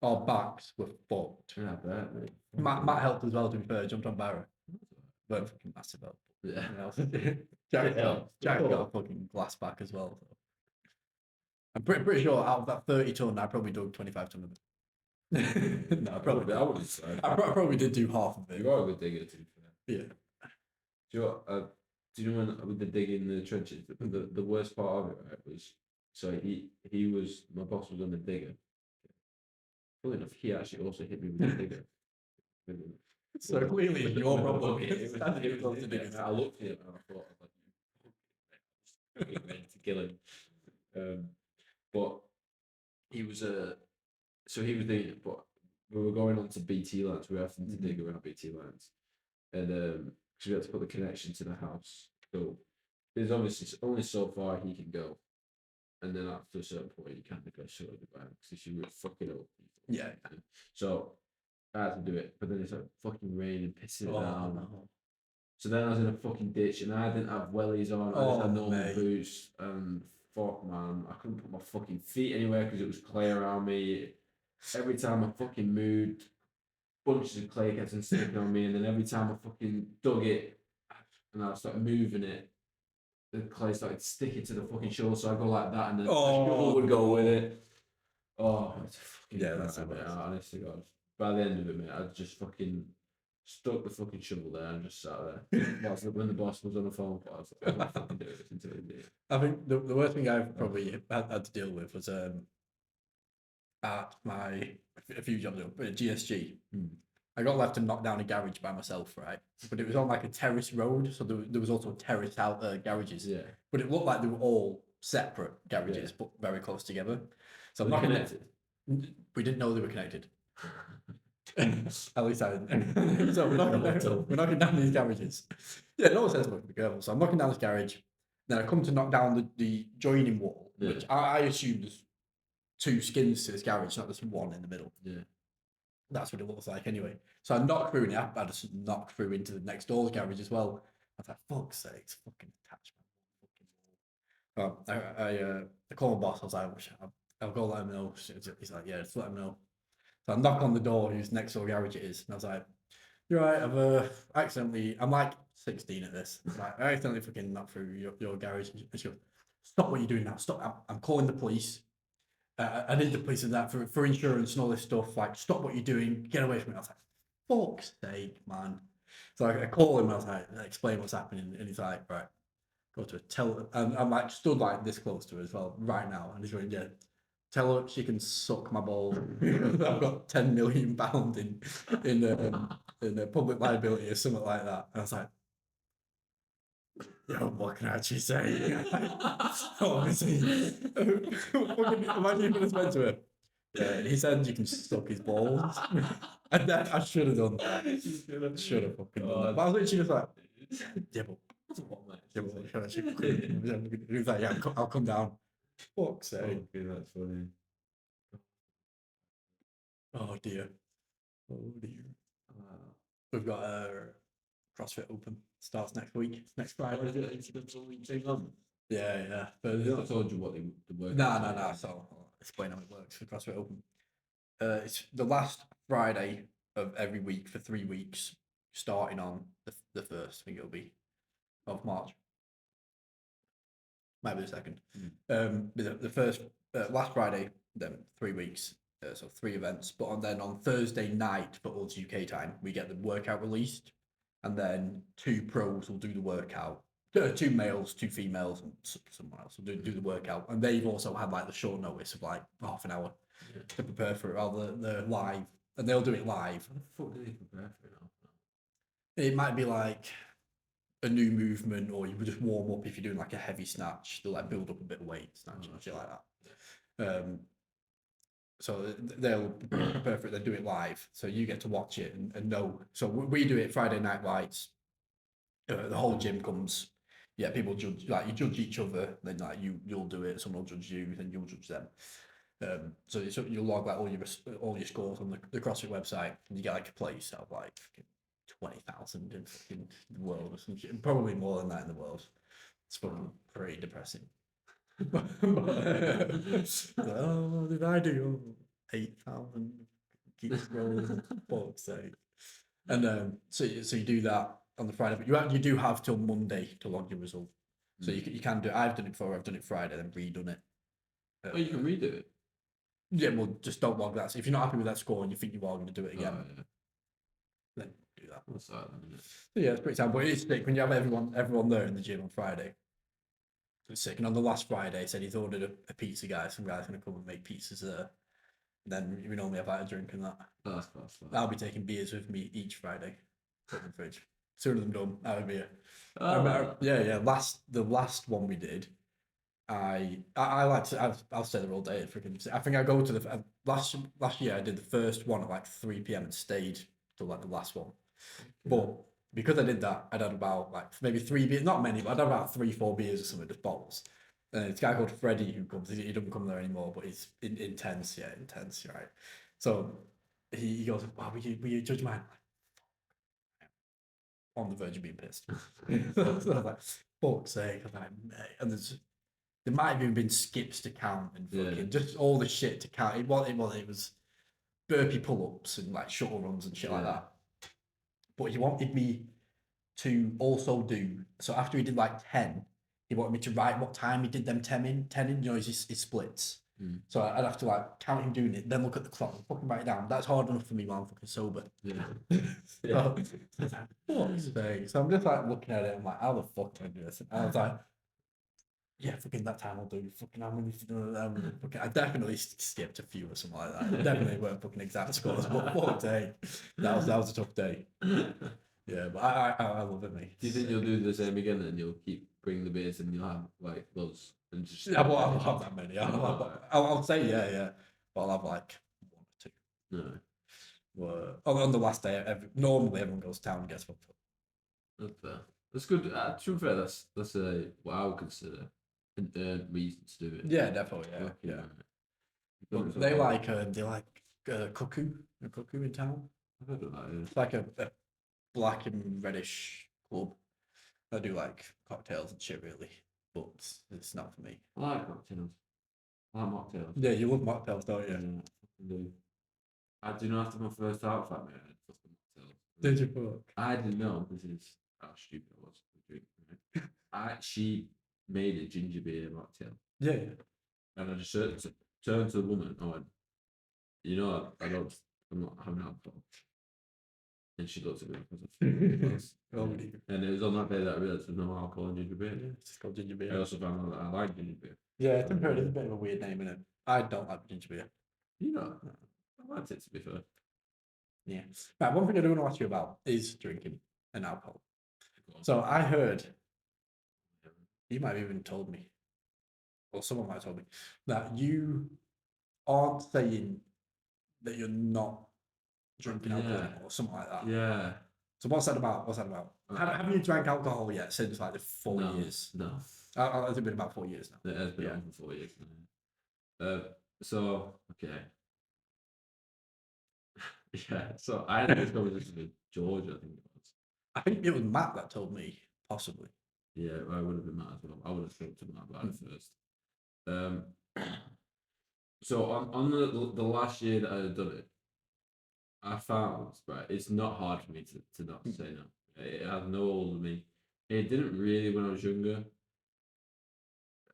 Our backs were fucked. Yeah, I bet, mate. Matt helped as well, to be fair, jumped on Barra. But fucking massive help. Yeah. Jack Yeah. got a fucking glass back as well. So. I'm pretty sure out of that 30 ton, I probably dug 25 ton of it. No, I probably I wouldn't say. I probably did do half of it. You are a good digger, to be fair. Yeah. Do you know what, do you know when with the digging the trenches, the worst part of it, right, was so he was my boss was on the digger. Funny enough, he actually also hit me with the digger. So clearly it's your problem. It was the digger. I looked at him and I thought, I was like, to kill him. But he was so he was doing it, but we were going on to BT lines. We were having to dig around BT lines, and because we had to put the connection to the house. So there's obviously only so far he can go, and then after a certain point, you can't negotiate the bank because you were fucking up. Yeah. So I had to do it, but then it's like fucking rain and pissing it down. No. So then I was in a fucking ditch, and I didn't have wellies on. I just had normal mate. boots, and fuck man, I couldn't put my fucking feet anywhere because it was clay around me. Every time I fucking moved, bunches of clay kept on sticking on me, and then every time I fucking dug it, and I started moving it, the clay started sticking to the fucking shoulder, so I go like that, and then the shovel would go with it. Oh, it's fucking that's crap, the mate. worst. Honestly, God. By the end of it, mate, I just fucking stuck the fucking shovel there and just sat there. Whilst when the boss was on the phone, I was like, I'm not fucking doing this until he did. I think the worst thing I've probably had to deal with was at a few jobs ago, at GSG. I got left to knock down a garage by myself, right? But it was on like a terrace road, so there was also terrace out garages. Yeah. But it looked like they were all separate garages, but very close together. So I'm Were not they connected? We didn't know they were connected. At least I didn't. So we're knocking down these garages. Yeah, no one says to be careful. So I'm knocking down this garage. Then I come to knock down the joining wall, which I assume there's 2 skins to this garage, not just one in the middle. Yeah. That's what it looks like anyway. So I knocked through, and I just knocked through into the next door's garage as well. I was like, fuck's sake, it's fucking attachment. I called my boss, I was like, I'll go let him know. He's like, yeah, just let him know. So I knock on the door, whose next door garage it is, and I was like, you're right, I'm like 16 at this. Like, I accidentally fucking knocked through your garage. And she goes, stop what you're doing now, stop, I'm calling the police. I need the police and that for insurance and all this stuff. Like, stop what you're doing, get away from me. I was like, fuck's sake, man. So I call him, I was like, I explain what's happening, and he's like, right, go to her, tell her. And I'm like stood like this close to her as well, right now. And he's going, yeah, tell her she can suck my balls. I've got £10 million in public liability or something like that. And I was like, yo, what can I actually say? Obviously, imagine if I went to her. Yeah, he said you can suck his balls. And then I should have done that. Should have fucking done that. But I was literally just like, yeah, but he was like, yeah, I'll come down. Fuck's sake. Okay, that's funny. Oh dear. We've got a CrossFit Open. Starts next week. Next Friday. Yeah. But I told you what the work. No. So I'll explain how it works for CrossFit Open. It's the last Friday of every week for 3 weeks, starting on the first. I think it'll be of March. Might be the second. The first last Friday, then 3 weeks. So 3 events. But then on Thursday night for us UK time, we get the workout released, and then 2 pros will do the workout. 2 males, 2 females, and someone else will do the workout. And they've also had like the short notice of like half an hour to prepare for it. While they're live, and they'll do it live. What the fuck do they prepare for it? It might be like a new movement, or you would just warm up if you're doing like a heavy snatch. They'll like build up a bit of weight, snatch and shit like that. So they'll prepare for it. They do it live, so you get to watch it and know. So we do it Friday night lights. The whole gym comes. Yeah, people judge, like you judge each other. Then like you'll do it. Someone will judge you, then you'll judge them. So you'll log like all your scores on the CrossFit website, and you get like a place out of like 20,000 in fucking the world or some shit. Probably more than that in the world. It's fucking pretty depressing. Oh, did I do 8,000? Keep scrolling, fuck's sake. And so you do that on the Friday, but you do have till Monday to log your result. So you can do it. I've done it before. I've done it Friday, then redone it. Oh, you can redo it. Yeah, well, just don't log that. So if you're not happy with that score and you think you are going to do it again, then do that. What's that? So yeah, it's pretty sad. But it's sick when you have everyone there in the gym on Friday. It's sick. And on the last Friday, he said he's ordered a pizza guy. Some guy's going to come and make pizzas there. Then we normally have like a drink and that. That's class. I'll be taking beers with me each Friday. Put in the fridge. Soon as I'm done, I have a beer. Yeah. The last one we did, I like to. I'll stay there all day. I think I go to the last year. I did the first one at like 3 p.m. and stayed till like the last one. But because I did that, I'd had about like maybe 3 beers, not many, but I'd had about 3-4 beers or something, just bottles. And it's a guy called Freddie who comes. He doesn't come there anymore, but he's intense, right? So he goes, "Wow, will you judge mine?" On the verge of being pissed. So I was like, "Fuck's sake!" I was like, "Mate," and there might have even been skips to count and fucking just all the shit to count. It was burpee pull-ups and like shuttle runs and shit like that. But he wanted me to also do, so after he did like 10, he wanted me to write what time he did them 10 in, you know, his splits. So I'd have to like count him doing it, then look at the clock and fucking write it down. That's hard enough for me while I'm fucking sober. So, fuck's sake. So I'm just like looking at it, I'm like, how the fuck can I do this? And I was like, yeah, fucking that time I'll do. Fucking how many? Fucking, I definitely skipped a few or something like that. Definitely weren't fucking exact scores, but what day? That was a tough day. Yeah, but I love it, mate. Do you think you'll do the same again and you'll keep bringing the beers and you'll have like those and just? Yeah, well, I'll have that many. I'll say yeah. But I'll have like 1 or 2. No. Well, on the last day, normally everyone goes to town and gets fucked up. That's fair. That's good. To be fair, that's what I would consider an earned reason to do it. Yeah, definitely. Yeah. But they like cuckoo in town. I've heard of that. Yeah. It's like a black and reddish club. I do like cocktails and shit, really, but it's not for me. I like cocktails. I like mocktails. Yeah, you love mocktails, don't you? Yeah, I do. I do not after my first outfit, man. I had fucking mocktails. Did you fuck? I didn't know this is how stupid I was to drink. Right? She made a ginger beer mocktail. Yeah. And I just turned to the woman. I went, you know, I'm not having alcohol. And she looked at me because and it was on that day that I realised there's no alcohol in ginger beer. Yeah, it's just called ginger beer. I also found out that I like ginger beer. Yeah, it's a bit of a weird name, isn't it? I don't like ginger beer. You know, I liked it to be fair. Yeah. Right, one thing I do want to ask you about is drinking and alcohol. So I heard, you might have even told me, or someone might have told me, that you aren't saying that you're not drinking alcohol anymore, or something like that. Yeah. So what's that about? Haven't you drank alcohol yet since like the 4 years? No. It's been about 4 years now. It has been on for 4 years now. So, okay. Yeah, so I had this conversation with George, I think it was. I think it was Matt that told me, possibly. Yeah, I would have been Matt as well. I would have spoken to Matt about it first. So on the last year that I had done it, I found, right, it's not hard for me to not say no. It has no hold on me. It didn't really when I was younger.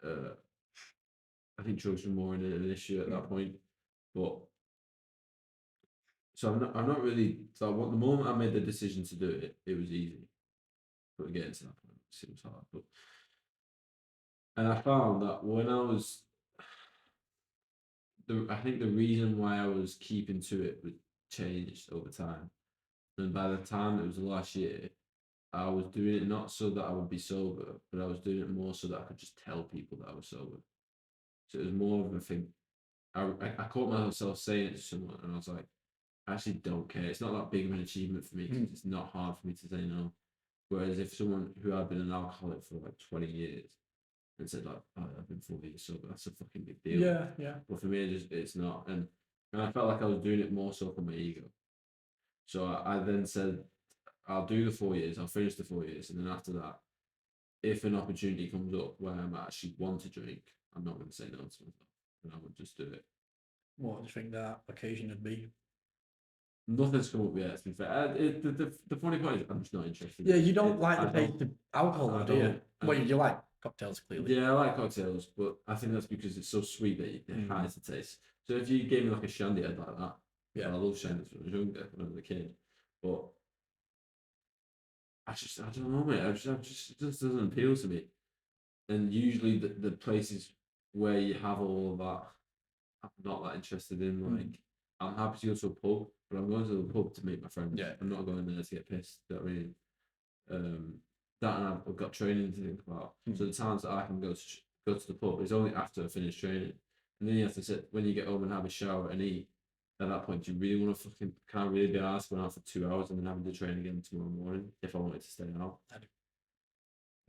I think drugs were more an issue at that point. But So I'm not really. So the moment I made the decision to do it, it was easy. But getting to that point, it seems hard. But and I found that when I was, I think the reason why I was keeping to it was changed over time. And by the time it was the last year, I was doing it not so that I would be sober, but I was doing it more so that I could just tell people that I was sober. So it was more of a thing. I caught myself saying it to someone, and I was like, I actually don't care. It's not that big of an achievement for me. 'Cause it's not hard for me to say no. Whereas if someone who had been an alcoholic for like 20 years and said like, oh, I've been 4 years sober, that's a fucking big deal. Yeah. But for me, it's not. And I felt like I was doing it more so for my ego. So I then said, I'll do the 4 years, I'll finish the 4 years, and then after that, if an opportunity comes up where I'm actually want to drink, I'm not going to say no to myself, and I would just do it. What do you think that occasion would be? Nothing's come up yet. To be fair, the funny part is I'm just not interested. Yeah, you don't like I the taste of alcohol, do you? Well, you like cocktails clearly. Yeah, I like cocktails, but I think that's because it's so sweet that it hides the taste. So if you gave me like a shandy, I'd like that. Yeah, I love shandies when I was younger, when I was a kid, but I don't know, mate. It just doesn't appeal to me. And usually the places where you have all of that, I'm not that interested in. Like, I'm happy to go to a pub, but I'm going to the pub to meet my friends. Yeah. I'm not going there to get pissed. You know what I mean? That and I've got training to think about. So the times that I can go to the pub is only after I finish training, and then you have to sit when you get home and have a shower and eat. At that point, do you really want to fucking can't really be asked going out for 2 hours and then having to train again tomorrow morning if I wanted to stay out?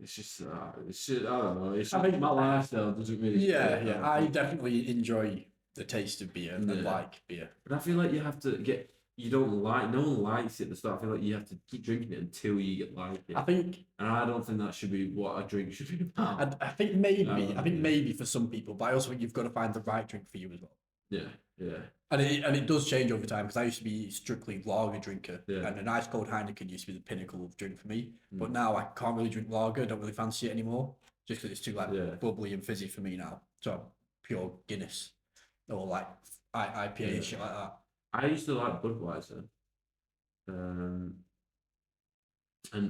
It's just, I don't know. It's I think my lifestyle doesn't really. Yeah. I definitely enjoy the taste of beer and like beer. But I feel like you have to get. You don't like. No one likes it at the start. I feel like you have to keep drinking it until you get like it. I think, and I don't think that should be what a drink should be about. I think maybe for some people, but I also think you've got to find the right drink for you as well. Yeah. And it does change over time because I used to be strictly lager drinker, and a nice cold Heineken used to be the pinnacle of drink for me. But now I can't really drink lager. Don't really fancy it anymore, just because it's too bubbly and fizzy for me now. So pure Guinness or like IPA and shit like that. I used to like Budweiser, and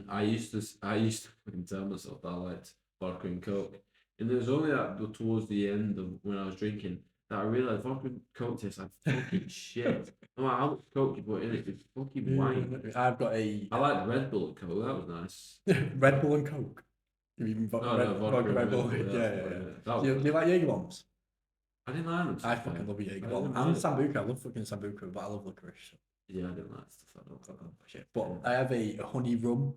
I used to fucking tell myself that I liked vodka and Coke, and it was only towards the end of when I was drinking that I realised vodka and Coke tastes like fucking shit. No matter how much Coke you put in it, it's fucking wine. I like Red Bull and Coke. That was nice. Red Bull and Coke. You even vodka Red Bull. Yeah. Do you like Jaeger bombs? I didn't like them. I fucking love Jaeger bomb and Sambuca. I love fucking Sambuca, but I love licorice. So. Yeah, I didn't like stuff. I don't shit. But I have a honey rum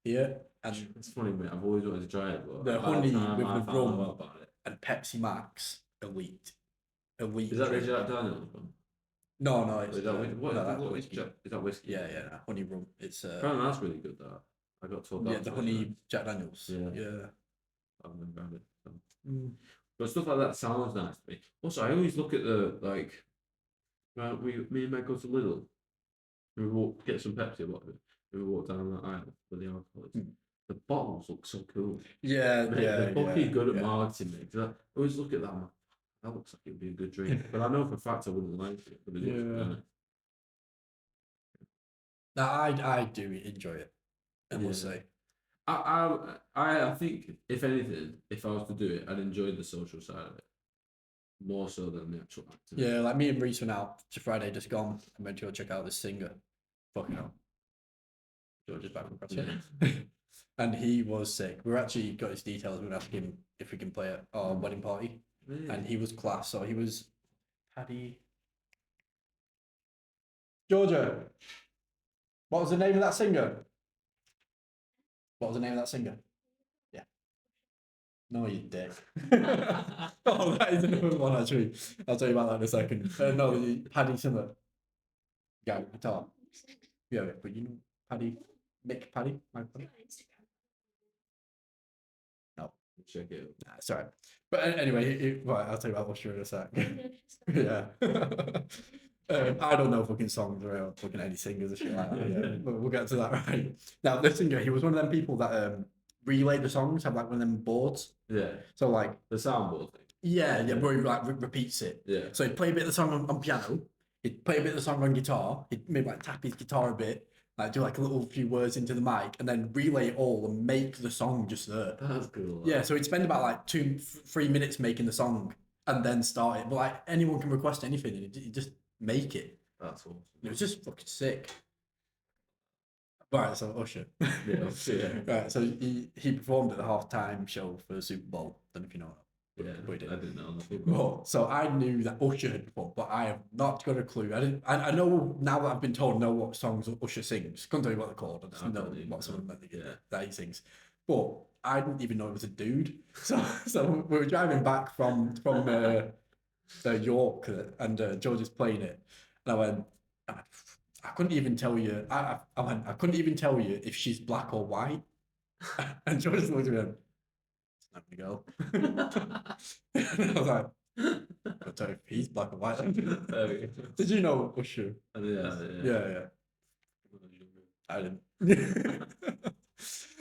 here, and it's funny, mate. I've always wanted to try it, but the honey with the rum and Pepsi Max, elite. Is that the Jack Daniels one? No, it's is that whiskey? Yeah, honey rum. It's apparently that's really good. That I got told that. Yeah, the honey Jack Daniels. Yeah. I've never had it. So. But stuff like that sounds nice to me. Also, I always look at the like. Me and Meg go to Lidl. We get some Pepsi or whatever. We walk down that aisle with the alcoholics. The bottles look so cool. Yeah. They're fucking good at marketing, mate. I always look at that. And that looks like it would be a good drink, but I know for a fact I wouldn't like it. But it looks nice. Now I do enjoy it. I must say. I think if anything, if I was to do it, I'd enjoy the social side of it more so than the actual acting. Yeah, like me and Reese went out to Friday just gone and went to go check out this singer. Fucking hell. George is back from across and he was sick. We actually got his details. We're gonna ask him if we can play at our wedding party. Really? And he was class. So he was Paddy. Georgia. What was the name of that singer? Yeah. No, you dick. Oh, that is another one actually. I'll tell you about that in a second. No, Paddy Simmer. Yeah, guitar. Yeah, but you know Paddy, my Paddy. No, check it. Nah, sorry. But anyway, right, I'll tell you about Austria in a sec. Yeah. I don't know fucking songs or fucking any singers or shit like that. Yeah. But we'll get to that right. Now, this singer, he was one of them people that relay the songs, have like one of them boards. Yeah. So like the soundboard thing. Yeah, where he like repeats it. Yeah. So he play a bit of the song on piano, he'd play a bit of the song on guitar. He'd maybe like tap his guitar a bit, like do like a little few words into the mic, and then relay it all and make the song just there. That's cool. Yeah, so he'd spend about like 3 minutes making the song and then start it. But like anyone can request anything, and he'd just make it. That's awesome. It was just fucking sick. Right, so Usher. Yeah. Right, so he performed at the halftime show for the Super Bowl. Don't know if you know that. Yeah, We did. I didn't know that. Well, so I knew that Usher had performed, but I have not got a clue. I didn't. I know now that I've been told know what songs Usher sings. Couldn't tell you what they're called. I just No, I know can't even what some of know. them that he sings. But I didn't even know it was a dude. So we were driving back from York, and George is playing it, and I couldn't even tell you. I went. I couldn't even tell you if she's black or white. And George just looked at me and it's not gonna go. And I was like, I'll tell you if he's black or white. Did you know Usher? Yeah. I didn't.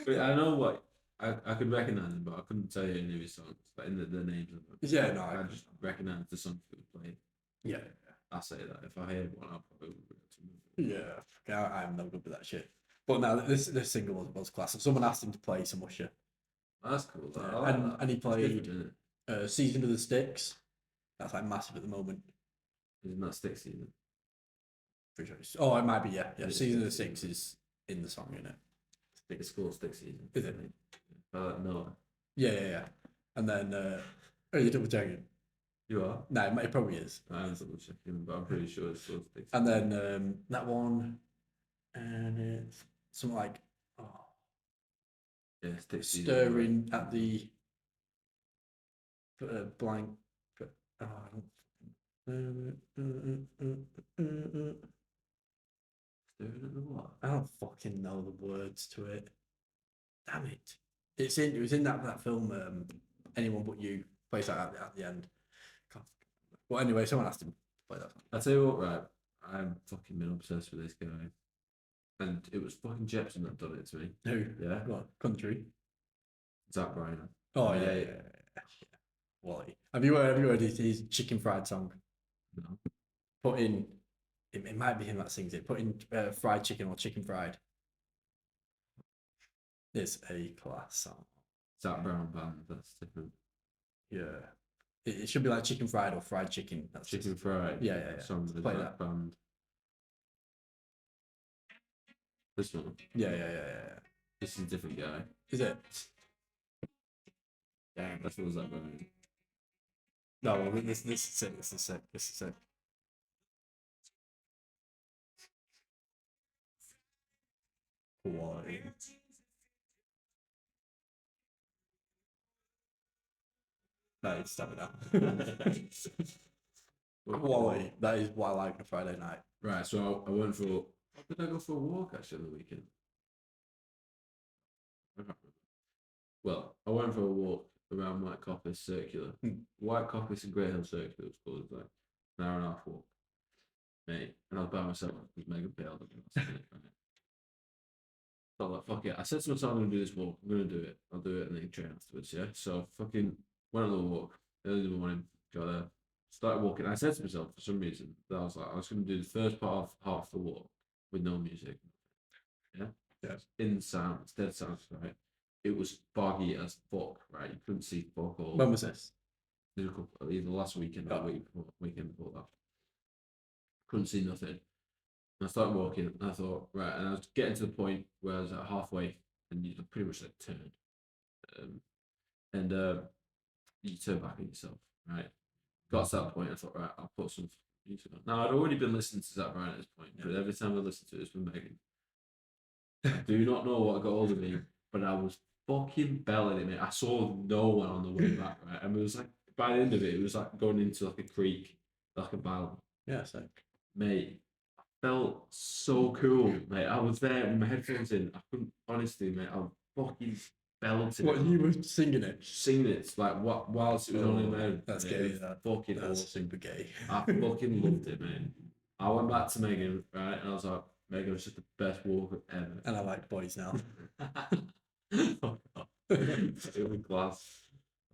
But I know what I could recognize him, but I couldn't tell you any of his songs, but in the names of them. Yeah, no, I just recognize the songs that were played. Yeah. I say that if I heard one, I'll probably be able to remember. Yeah, I'm no good with that shit. But no, this single was class. Someone asked him to play some Usher. That's cool. I like that. And he It's played different, isn't it? Season of the Sticks. That's like massive at the moment. Isn't that stick season? Pretty sure. Oh, it might be, yeah. It is Season of the Stick Six is in the song, isn't it? It's called stick season. Is it? No. Yeah. And then, are you double checking? You are? No, it probably is. I'm double checking, but I'm pretty sure it's called stick And season. then that one, and it's something like, Yeah, stick season. stirring at the blank. Oh, Stirring at the what? I don't fucking know the words to it. Damn it! It was in that film. Anyone But You plays that at the end. Well, anyway, someone asked him to play that song. I tell you what, right? I'm fucking been obsessed with this guy, and it was fucking Jepson that done it to me. Who? Yeah, What country? Zach Bryan. Oh yeah. Wally. Have you heard his chicken fried song? No. Put in. It might be him that sings it. Put in fried chicken or chicken fried. It's a class song. Zach Brown band. That's different. Yeah. It should be like chicken fried or fried chicken. That's Chicken fried. Yeah. Song with the Play Zach that. band. This one. Yeah. This is a different guy. Is it? Yeah, that's what Zach Bryan. No, well, this is sick. This is sick. Wally. That is stamina. Wally. That is what I like on a Friday night. Right, so I went for. Did I go for a walk actually on the weekend? I can't remember. Well, I went for a walk around White Coppice Circular. White Coppice and Grey Hill Circular was called. It was like an hour and a half walk. Mate, and I was by myself because Megan bailed on me last minute, right? So I was like, fuck it. I said to myself, I'm going to do this walk. I'm going to do it. I'll do it and then train afterwards, yeah? So fucking went on the walk early in the morning, got there, started walking. I said to myself, for some reason, that I was going to do the first part of half the walk with no music. Yeah? Yeah. In sound, it's dead sound, right? It was foggy as fuck, right? You couldn't see fuck all. When was this? Either last weekend or weekend before that. Couldn't see nothing. And I started walking, and I thought, right, and I was getting to the point where I was at halfway, and you pretty much like turned. You turn back on yourself, right? Got to that point, I thought, right, I'll put some music on. Now, I'd already been listening to Zach Bryan at this point, but every time I listened to it, it's been Megan. I do not know what got hold of me, but I was fucking belling it. I saw no one on the way back, right? And it was like, by the end of it, it was like going into like a creek, like a valley. Yeah, so. Mate, I felt so cool, mate. I was there with my headphones in. I couldn't, honestly, mate, I fucking belted What, it. you were singing it? Singing it, like, whilst it was on in my head. That's mate, gay. it was fucking That's awesome. super gay. I fucking loved it, man. I went back to Megan, right, and I was like, Megan was just the best walk ever. And I like boys now. It was class.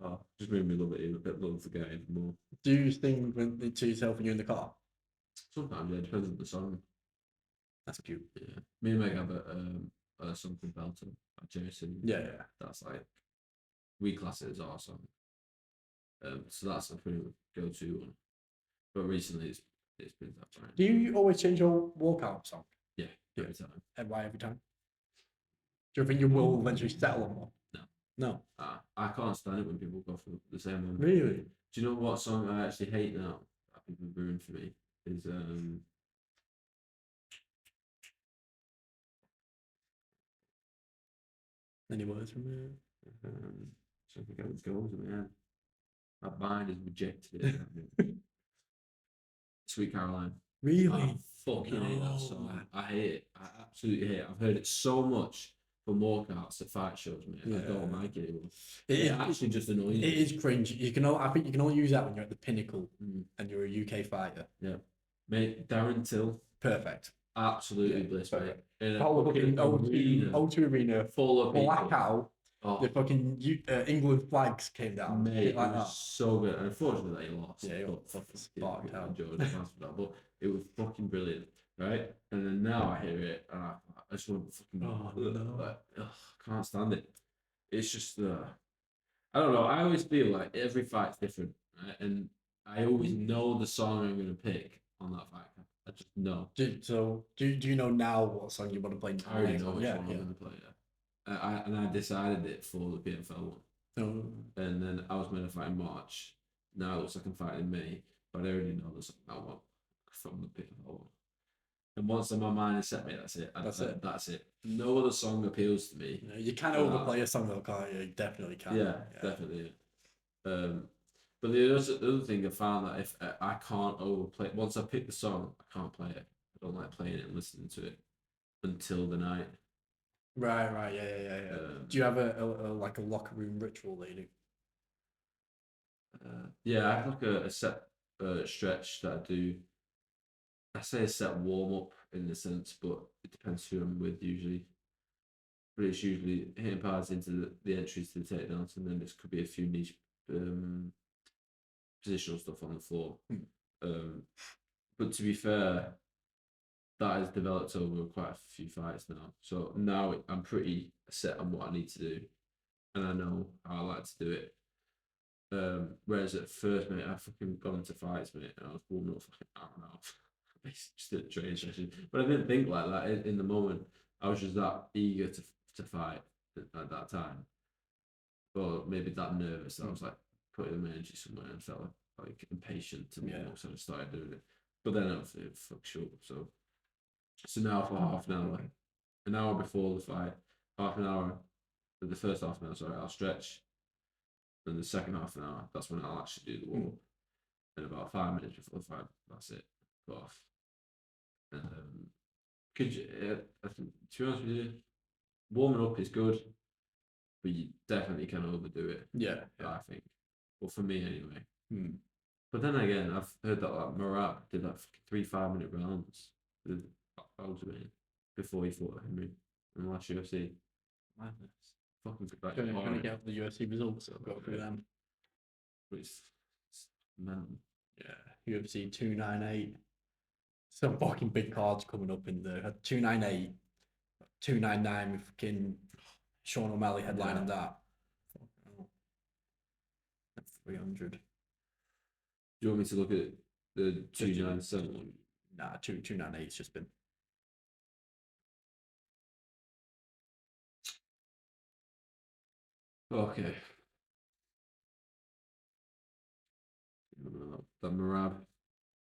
Oh, just made me love it even a bit, love the guy even more. Do you sing to yourself when you're in the car? Sometimes, yeah, it depends on the song. That's cute. Yeah. Me and Meg have a song called Belter by Jason. Yeah, yeah. That's like, we class it as our song. So that's a pretty go to one. But recently it's been that Brian. Do you always change your walkout song? Yeah, every time. And why every time? Do you think you will eventually settle on one? No. No. I can't stand it when people go for the same one. Really? Do you know what song I actually hate now? That people ruined for me is Any words from you? something else goes in my head. My mind is rejected it. Sweet Caroline. Really? I fucking hate that song. man. I hate it. I absolutely hate it. I've heard it so much from walkouts at fight shows, mate. I don't like it anymore. It actually just annoys me. It is cringe. I think you can only use that when you're at the pinnacle and you're a UK fighter. Yeah. Mate, Darren Till. Perfect. Absolutely bliss, mate. Perfect. In a Whole fucking fucking O2 arena full of people. blackout. Oh, The fucking England flags came down. mate, like it was so good. And unfortunately, they lost. Yeah, he got fucking sparked out. But it was fucking brilliant, right? And then now I hear it, and I just want to fucking can't stand it. It's just I don't know. I always feel like every fight's different, right? And I always know the song I'm gonna pick on that fight. I just know. Do you know now what song you want to play? I already know which one I'm gonna play. Yeah. I decided it for the PFL one. Oh. And then I was meant to fight in March. Now it looks like I'm fighting in May, but I already know the song I want from the PFL one. And once in my mind is set, mate, that's it. That's it. No other song appeals to me. You can overplay a song though, can't you? You definitely can. Yeah, definitely. But the other thing I found that if I can't overplay, once I pick the song, I can't play it. I don't like playing it and listening to it until the night. Right, yeah. Do you have a like a locker room ritual that you do? Yeah, I have like a set stretch that I do. I say a set warm up in the sense, but it depends who I'm with usually. But it's usually hitting pads into the entries to the takedowns, and then this could be a few niche positional stuff on the floor. But to be fair, that has developed over quite a few fights now. So now I'm pretty set on what I need to do, and I know how I like to do it. Whereas at first, mate, I fucking got into fights, mate, and I was warming up for like an hour and a half. Just a training session, but I didn't think like that in the moment. I was just that eager to fight at that time, or maybe that nervous. I was like putting my energy somewhere and felt like impatient to warm up, so I just started doing it. But then it fucked short. So now for half an hour before the fight, half an hour, the first half an hour, sorry, I'll stretch. And the second half an hour, that's when I'll actually do the warm up. And about 5 minutes before the fight, that's it. Go off. Could you, I think, to be honest with you, warming up is good, but you definitely can overdo it. Yeah. I think. Well, for me anyway. But then again, I've heard that like Marab did like 3 5-minute rounds with Algernon before he fought Henry in the last UFC. Madness. Fucking good. Like, Trying to get the UFC results, I'll go through them. But it's mental. Yeah, UFC 298. Some fucking big cards coming up in there. 298, 299 with fucking Sean O'Malley headlining that. 300. Do you want me to look at the 297 one? Nah, 298's just been. Okay. That Marab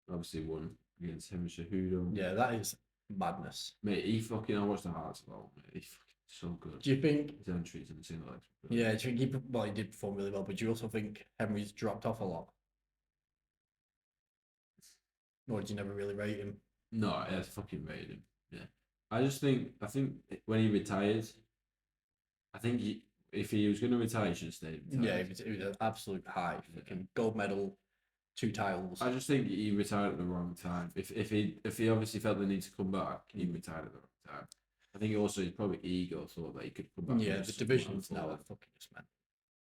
obviously won against Henry Cejudo. Yeah, that is madness. Mate, I watched the highlights of that one, mate. He's fucking so good. Do you think his entries in the single legs? Yeah, do you think he did perform really well, but do you also think Henry's dropped off a lot? Or did you never really rate him? No, I fucking rated him. Yeah. I think when he retired, if he was going to retire, he should have stayed. Yeah, it was an absolute high. Fucking gold medal, 2 titles. I just think he retired at the wrong time. If he obviously felt the need to come back, he retired at the wrong time. I think also his probably ego thought that he could come back. Yeah, the divisions now are fucking just man.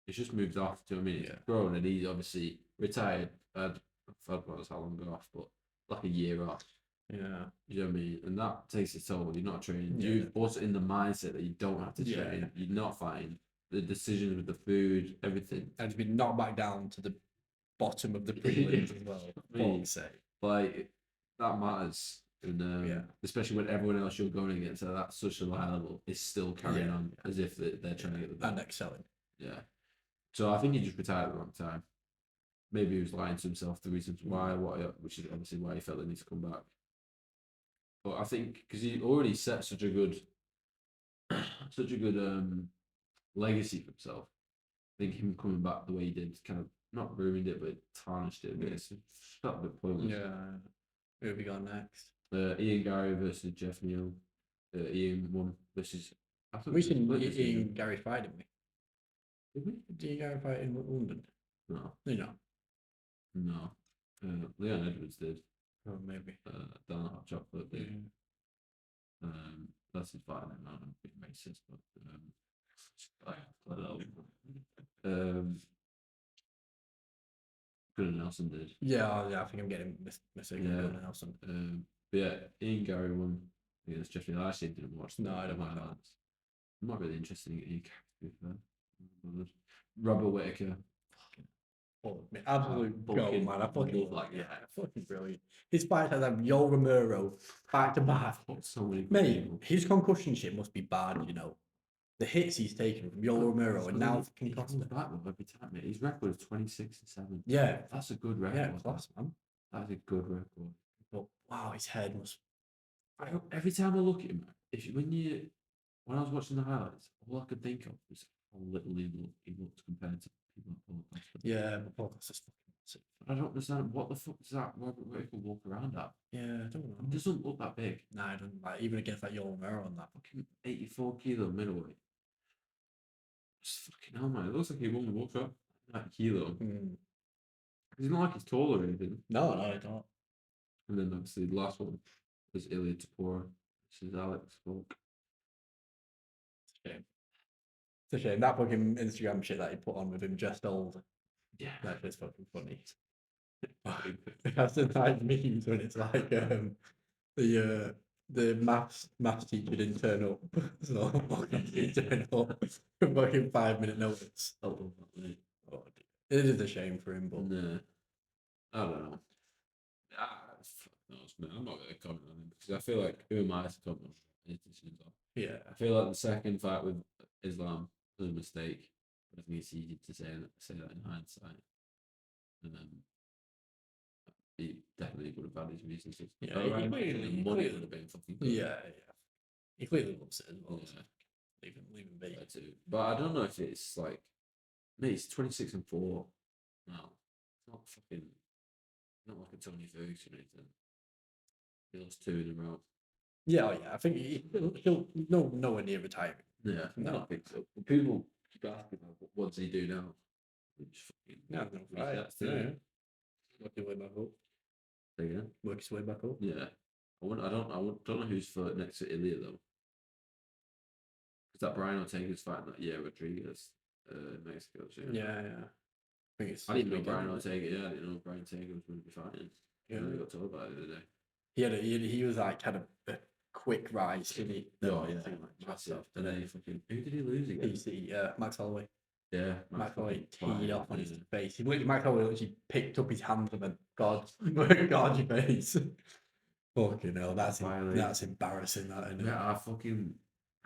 It's just moved off. Do you know what I mean? It's grown, and he's obviously retired. God knows how long ago off, but like a year off. Yeah. You know what I mean? And that takes its toll. You're not training. Yeah. You're also in the mindset that you don't have to Yeah. train. You're not fighting. The decisions with the food, everything. And to be knocked back down to the bottom of the prelims as well. I mean, Fuck's sake. like that matters. And Yeah. especially when everyone else you're going against at that such a high level is still carrying Yeah. on as if they're trying to get the belt. And excelling. Yeah. So I think he just retired at the wrong time. Maybe he was lying to himself the reasons why, which is obviously why he felt the need to come back. But I think because he already set such a good legacy for himself. I think him coming back the way he did kind of not ruined it, but tarnished it a bit. It's felt a bit pointless. Yeah. Who have we got next? Ian Gary versus Jeff Neal. Ian won versus. I thought We it was seen split decision. Ian Gary fight, didn't we? Did we? Did Ian Gary fight in London? No, You know. no. Leon Edwards did. Oh, maybe. Dan Hot Chocolate did. Yeah. That's his fight. I'm not being racist, but Gunnar Nelson did. Yeah, I think I'm getting mistaken. Yeah. Gunnar Nelson. But yeah, Ian Gary won against Jeff Neal. I actually didn't watch. No, I don't mind that. I'm not really interested in Ian Gary. To be fair. Robert Whittaker. Absolute gold, fucking man. I fucking love love that that. guy. Yeah, fucking brilliant. His fight has like Yoel Romero back to back. So many good Mate, people. his concussion shit must be bad, you know. The hits he's taken from Yoel Romero and now he fucking comes Costa. back with every time, mate. His record is 26-7. Yeah, That's a good record. yeah, class, man. That's a good record. But wow, his head must. Every time I look at him, when I was watching the highlights, all I could think of was how little he looked compared to people like Paul Costa. Yeah, but Paul Costa's fucking massive. I don't understand what the fuck does that Robert Whittaker walk around at? Yeah, I don't know. He doesn't look that big. Nah, I don't like even against that Yoel Romero on that. Fucking 84 kilo middleweight. Just fucking hell, man. It looks like he won the World Cup. That kilo. Mm. He's not like he's tall or anything. No, I don't. And then obviously the last one was Ilya Tapora. This is Alex Volk. Shame. It's a shame. That fucking Instagram shit that he put on with him just old. Yeah. That is fucking funny. That's the nice memes when it's like the maths teacher didn't turn up. So fucking he turned up fucking 5-minute notice. I love that, mate. Oh, dear. It is a shame for him, but No. I don't know. Fuck knows, man. I'm not going to comment on him because I feel like who am I to comment on his decisions? yeah. I feel like the second fight with Islam was a mistake. But I think it's easy to say that in hindsight. And he definitely would have had his reasons. Yeah, Oh, right, clearly- the money would have been fucking good. Yeah. He clearly loves it as well. Yeah. So leave him be. I do. But I don't know if it's like, mate, it's 26-4 now. It's not fucking, not like a Tony Ferguson or anything. He lost 2 in a row. Yeah, oh, yeah. I think he'll nowhere near retiring. Yeah, No. I don't think so. But people keep asking, like, what does he do now? Which fucking, Yeah, no, right. that's Yeah. it. Work his way back up. Say again? Work his way back up. Yeah. I don't know who's for next to Ilya though. Because that Brian Ortega's fighting that Rodriguez, Mexico. So, Yeah. I think it's. I didn't know weekend, Brian isn't it? Ortega. Yeah, I didn't know Brian Ortega was going to be fighting. Yeah. I got told about it the other day. He was like kind of a quick rise, didn't he? Oh yeah, Thing like massive. And then he fucking who did he lose against? PC, Max Holloway. Yeah, Max Holloway fucking teed flying, off on his yeah. face. Max Holloway literally picked up his hand and went, God, God, your face. Fucking hell, that's embarrassing. That isn't it? Yeah, I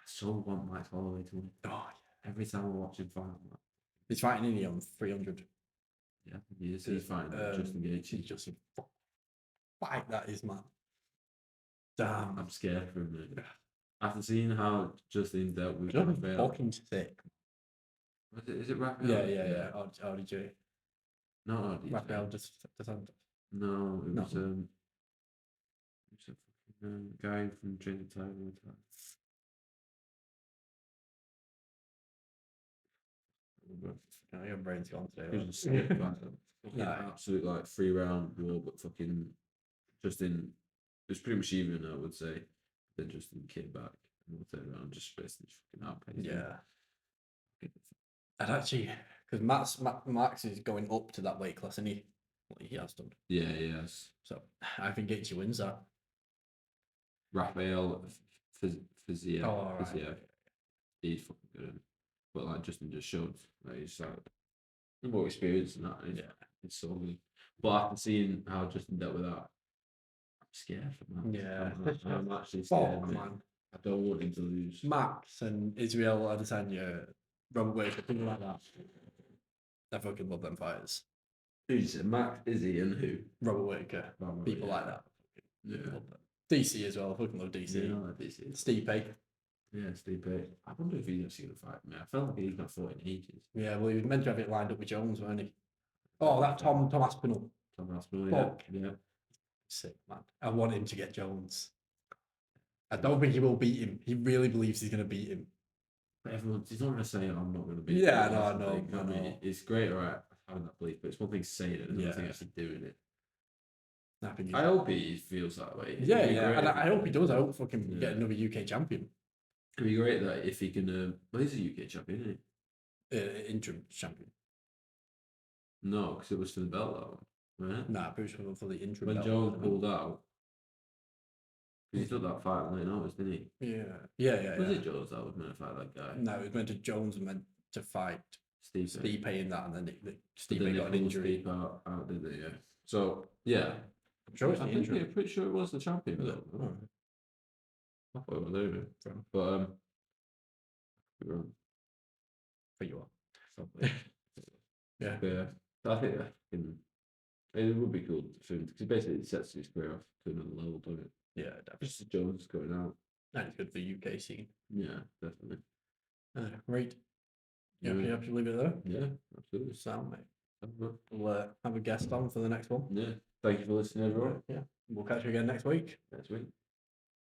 so want Max Holloway to win. Oh, Every time I watch him fight, I'm like, he's fighting India on 300. yeah, he is. He's fighting Justin Gaethje. He's just a fight that is, man. Damn. I'm scared for him, mate. After seeing how Justin dealt with Just Rafael. fucking sick. Is it Rafael? Yeah. RDJ. No, RDJ. Rafael just No, it No. was a fucking guy from Training Tiger. No, your brain's gone today. He was a sick fighter. Fucking No. absolute like 3-round war, but fucking Justin. It was pretty much even, I would say. Then Justin came back and the third round just basically fucking outpaced him. Yeah. And actually, because Max is going up to that weight class, and Well, he has done. Yeah, yes. So I think Gaethje wins that. Raphael Fiziev. Oh, right. Fiziev. He's fucking good. But like Justin just showed, like he's like more experienced than that. It's so good. But after seeing how Justin dealt with that, I'm scared for Max. Yeah. I'm actually scared, Fuck, man. man. I don't want him to lose. Max and Israel Adesanya, Robert Whittaker, people like that. I fucking love them fighters. Who you said? Max, Izzy, and who? Robert Whittaker, people yeah. like that. Yeah. Love them. DC as well. I fucking love DC. Yeah, I like DC. Stipe. Yeah, Stipe. I wonder if he's actually gonna fight me. I felt like he's not fought in ages. Yeah, well, he was meant to have it lined up with Jones, weren't he? Oh, that Tom Aspinall. Tom Aspinall, Fuck. yeah. Sick, man. I want him to get Jones. I don't think he will beat him. He really believes he's going to beat him. But he's not going to say, I'm not going to beat Yeah, him. no, I That's the know, thing. I I mean, know. it's great, right, having that belief, but it's one thing saying it, and another thing Yeah. actually doing it. I think I hope he feels that way. Yeah, It'd be yeah. great And if I hope he does. I hope fucking Yeah. get another UK champion. It'd be great that if he can. Well, he's a UK champion, isn't he? Interim champion. No, because it was for the belt, that one. Right? Nah, Bruce for the interim. When belt, Jones wasn't it? pulled out, because he took that fight on late notice, didn't he? Yeah. Was it Jones that was meant to fight that guy? No, it was meant to Jones and meant to fight Stipe in that, and then Stipe got an injury. Stipe out, didn't they? Yeah. So yeah, I'm sure it's the I'm injury. pretty sure it was the champion. Was it? Though. Alright. I thought it was over. Fair. But could be wrong. But you are. Something. Yeah. But, I think it would be cool for him because basically it sets his career off to another level, doesn't it? Yeah, definitely. Just Jones going out. And it's good for the UK scene. Yeah, definitely. Right. Yeah, Yeah. you have to leave it there. Yeah, absolutely. Sound, mate. I don't know. We'll have a guest on for the next one. Yeah. Thank you for listening, everyone. Yeah. We'll catch you again next week. Next week.